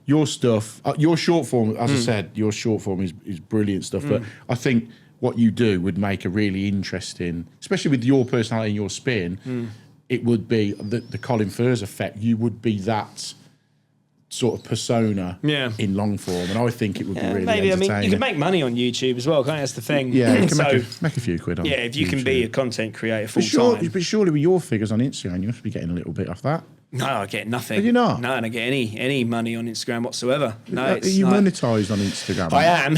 your stuff, your short form, as I said, your short form is brilliant stuff. But I think what you do would make a really interesting, especially with your personality and your spin. It would be the Colin Furze effect. You would be that sort of persona in long form, and I think it would be really entertaining. I mean, you can make money on YouTube as well, can't you? That's the thing. Yeah, you can make a few quid on if you YouTube. can be a content creator full time. But surely with your figures on Instagram, you must be getting a little bit off that. No, I get nothing. Are you not? No, I don't get any money on Instagram whatsoever. No, are you monetized on Instagram? I am,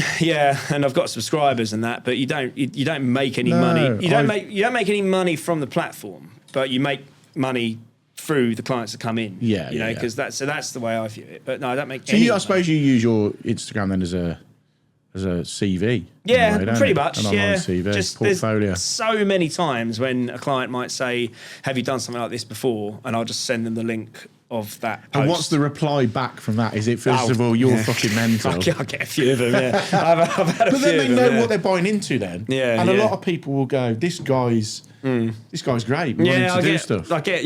and I've got subscribers and that, but you don't make any money. You don't make any money from the platform, but you make money through the clients that come in. Because that's the way I view it. But no, I don't make. So I suppose you use your Instagram then as a CV. Yeah, way, pretty much. An online CV, just portfolio. There's so many times when a client might say, "Have you done something like this before?" And I'll just send them the link of that post. And what's the reply back from that? Is it, first of all, you're fucking mental? I get a few of them, yeah. I've had a But few then they of them, know what they're buying into then. Yeah, And a yeah. lot of people will go, this guy's great. We want him to I do get, stuff. I get,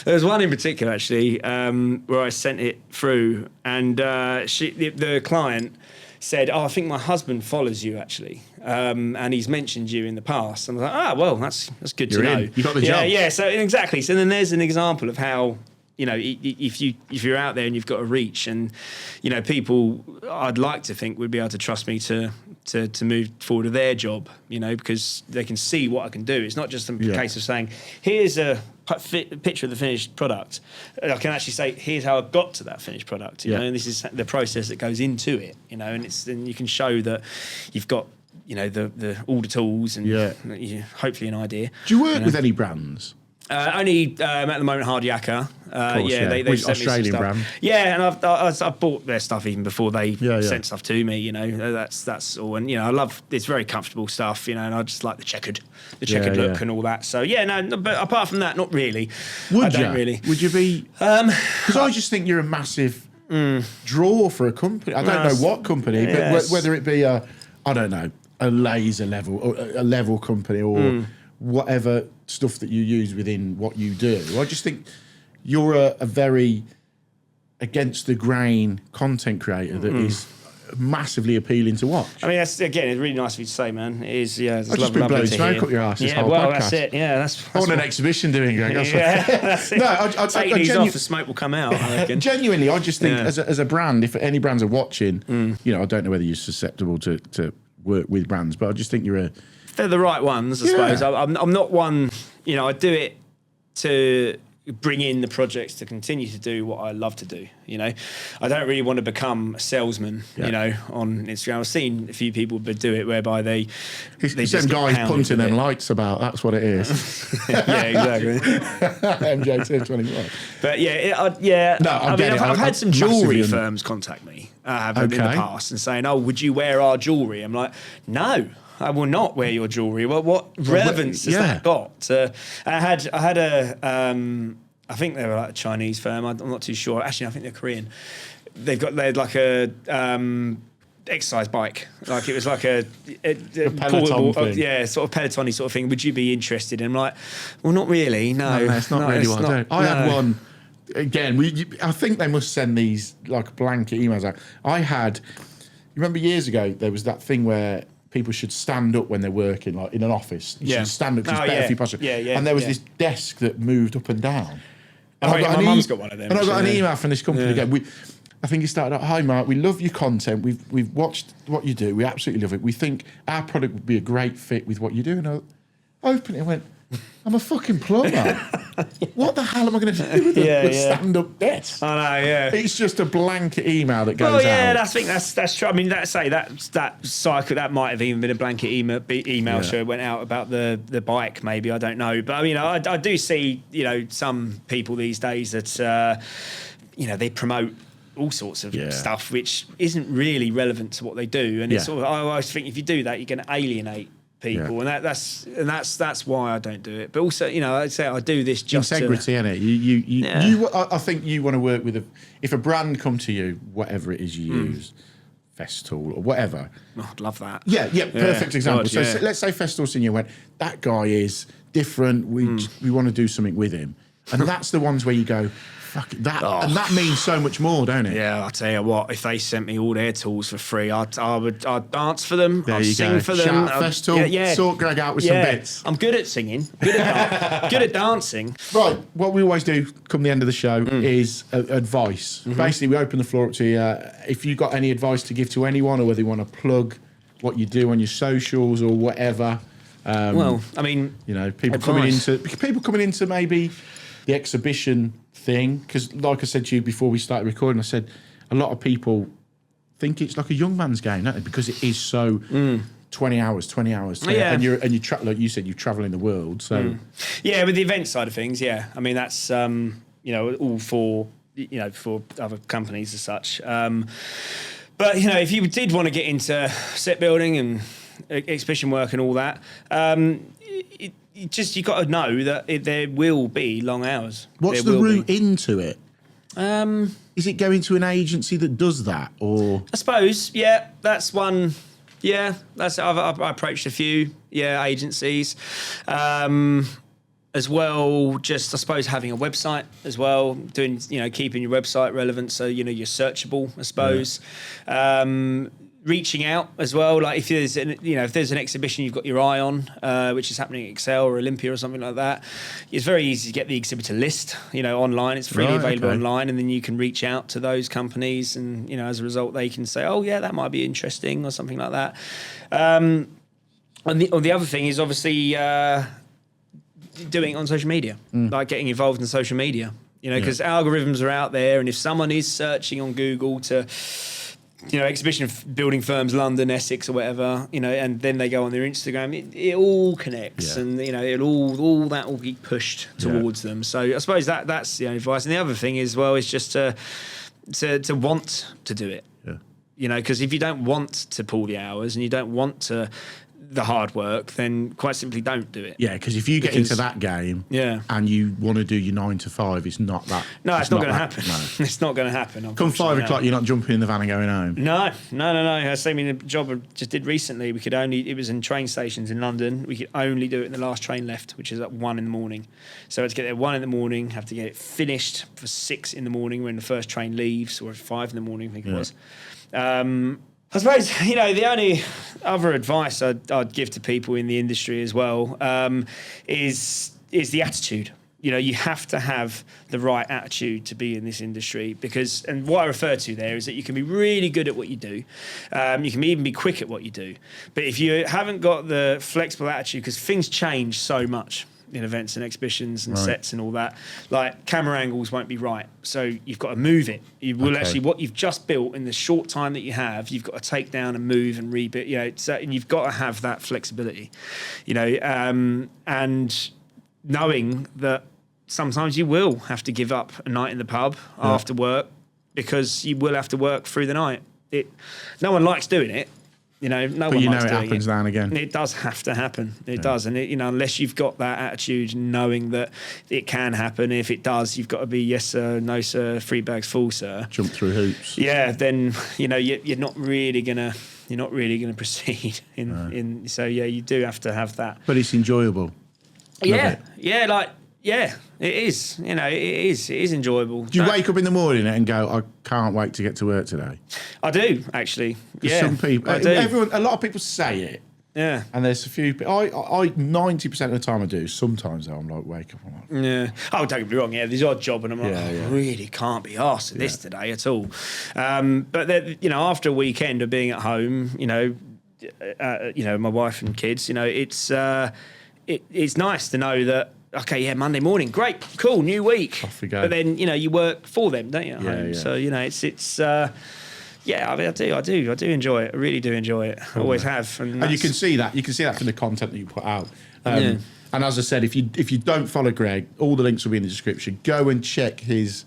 there was one in particular actually where I sent it through, and the client said, "Oh, I think my husband follows you actually, and he's mentioned you in the past." And I was like, well, that's good You're to know. in. You got the job. Yeah. So exactly. So then there's an example of how, if you're out there and you've got a reach, and people, I'd like to think would be able to trust me to move forward with their job, because they can see what I can do. It's not just a case of saying, here's a picture of the finished product. I can actually say, here's how I got to that finished product, and this is the process that goes into it, and you can show that you've got, all the tools and hopefully an idea. Do you work with any brands? Only at the moment, Hard Yakka. They Which sent me Australian some stuff. brand? Yeah, and I've bought their stuff even before they sent stuff to me. That's all, and I love, it's very comfortable stuff. And I just like the checkered look and all that. So but apart from that, not really. Would you? Really. Would you be? Because I just think you're a massive draw for a company. I don't know what company, but whether it be a laser level or a level company or whatever stuff that you use within what you do. I just think you're a very against the grain content creator that is massively appealing to watch. I mean, that's, again, it's really nice of you to say, man. It is, it's I've just been blowing smoke up your ass this whole podcast. That's it. Yeah, that's I want an exhibition doing it. that's it. No, I take these off, the smoke will come out, I reckon. Genuinely, I just think as a brand, if any brands are watching, I don't know whether you're susceptible to work with brands, but I just think they're the right ones, I suppose. I'm not one, I do it to bring in the projects to continue to do what I love to do. I don't really want to become a salesman, on Instagram. I've seen a few people do it whereby they just guys punting them lights about. That's what it is. Yeah, exactly. MJ 225. But I've had some jewellery firms contact me in the past and saying, "Oh, would you wear our jewellery?" I'm like, no. I will not wear your jewellery. Well, what relevance has that got? I had I think they were like a Chinese firm. I'm not too sure. Actually, I think they're Korean. They had like a exercise bike. Like it was like a Peloton thing. sort of Peloton-y sort of thing. Would you be interested? And I'm like, well, not really. No, it's not really what I do. I had one. Again, I think they must send these like blanket emails out. You remember years ago, there was that thing where people should stand up when they're working, like in an office. You should stand up because it's better for your posture. And there was this desk that moved up and down. And my mum's got one of them. And I got an email from this company again. I think it started out, "Hi Mark, we love your content. We've watched what you do. We absolutely love it. We think our product would be a great fit with what you do." And I opened it and went, "I'm a fucking plumber. What the hell am I going to do with a stand-up desk?" I know, yeah. It's just a blanket email that goes out. I think that's true. I mean, that cycle, that might have even been a blanket email show went out about the bike, maybe, I don't know. But I mean, I do see, some people these days that, they promote all sorts of stuff which isn't really relevant to what they do. And it's sort of, I always think if you do that, you're going to alienate people, and that's why I don't do it. But also, I'd say I do this just integrity, innit? I think you want to work with if a brand come to you, whatever it is you use, Festool or whatever. Oh, I'd love that. Perfect example. God, so let's say Festool seen you and went, that guy is different. We want to do something with him, and that's the ones where you go, fuck that, and that means so much more, don't it? Yeah, I'll tell you what. If they sent me all their tools for free, I'd dance for them. I'd sing for them. Shout Festool, sort Greg out with some bits. I'm good at singing. Good at dancing. Right. What we always do, come the end of the show, is advice. Basically, we open the floor up to you. If you've got any advice to give to anyone, or whether you want to plug what you do on your socials or whatever. Well, I mean, people coming into maybe the exhibition thing, because like I said to you before we started recording, I said a lot of people think it's like a young man's game, don't they? Because it is so 20 hours, and you're like you said, you travel in the world. So with the event side of things, I mean that's all for for other companies as such. But if you did want to get into set building and exhibition work and all that, you got to know that there will be long hours. What's There the will route be. into it? Is it going to an agency that does that, or I suppose, yeah, that's one. Yeah, I've approached a few, agencies, as well. Just I suppose having a website as well, doing keeping your website relevant, so you're searchable. I suppose. Reaching out as well, like if there's an exhibition you've got your eye on, which is happening at Excel or Olympia or something like that, it's very easy to get the exhibitor list, online. It's freely available online, and then you can reach out to those companies, and as a result, they can say, oh yeah, that might be interesting or something like that. And the other thing is obviously doing it on social media, like getting involved in social media, because algorithms are out there, and if someone is searching on Google to exhibition building firms, London, Essex, or whatever, and then they go on their Instagram, it all connects, and it all that will be pushed towards them. So I suppose that's the only advice. And the other thing is just to want to do it. Because if you don't want to pull the hours and you don't want the hard work, then quite simply don't do it. Yeah, because if you get into that game and you want to do your 9 to 5, it's not that. No, it's not going to happen. No. It's not going to happen. Come 5 o'clock, you're not jumping in the van and going home. No. I was saying the job I just did recently, it was in train stations in London. We could only do it in the last train left, which is at 1 a.m. So I had to get there 1 a.m, have to get it finished for 6 a.m. when the first train leaves, or 5 a.m, I think it was. I suppose, the only other advice I'd give to people in the industry as well is the attitude. You have to have the right attitude to be in this industry, and what I refer to there is that you can be really good at what you do. You can even be quick at what you do. But if you haven't got the flexible attitude, because things change so much in events and exhibitions and sets and all that, like camera angles won't be right, so you've got to move it. You will actually, what you've just built in the short time that you have, you've got to take down and move and rebuild, and you've got to have that flexibility, and knowing that sometimes you will have to give up a night in the pub after work, because you will have to work through the night. No one likes doing it. No one likes doing it. It happens now and again. It does have to happen. It does, and unless you've got that attitude, knowing that it can happen. If it does, you've got to be yes sir, no sir, 3 bags full sir. Jump through hoops. Yeah, then you're not really gonna proceed So you do have to have that. But it's enjoyable. It is. It is enjoyable. Do you wake up in the morning and go, I can't wait to get to work today? I do, actually. Yeah, some people, I do. A lot of people say it. Yeah. And there's a few people, I 90% of the time I do. Sometimes though, I'm like, wake up, I'm like, yeah. Oh, don't get me wrong. Yeah, there's odd job, and I'm like, I really can't be arsed at this today at all. But then, after a weekend of being at home, my wife and kids, it's nice to know that. Okay, Monday morning, great, cool, new week. Off we go. But then you work for them, don't you? At home? Yeah. So I do enjoy it. I really do enjoy it. I always have. And you can see that. You can see that from the content that you put out. And as I said, if you don't follow Greg, all the links will be in the description. Go and check his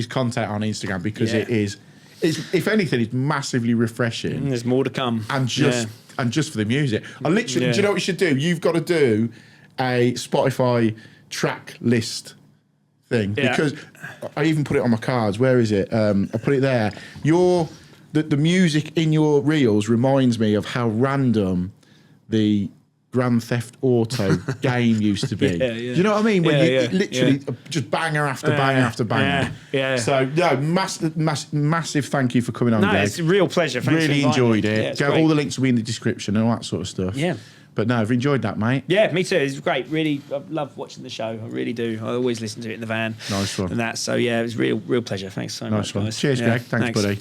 content on Instagram, because it's if anything, it's massively refreshing. And there's more to come. And just for the music, I literally. Do you know what you should do? You've got to do a Spotify track list thing, because I even put it on my cards. Where is it? I put it there. The music in your reels reminds me of how random the Grand Theft Auto game used to be. Do you know what I mean? When you literally just banger after banger after banger. So massive thank you for coming on, Greg. It's a real pleasure. Thanks really for enjoyed it. Go, all the links will be in the description and all that sort of stuff. Yeah. But no, I've enjoyed that, mate. Yeah, me too. It's great. Really, I love watching the show. I really do. I always listen to it in the van. Nice one. And that. So yeah, it was real pleasure. Thanks so much, guys. Cheers, Greg. Thanks, buddy.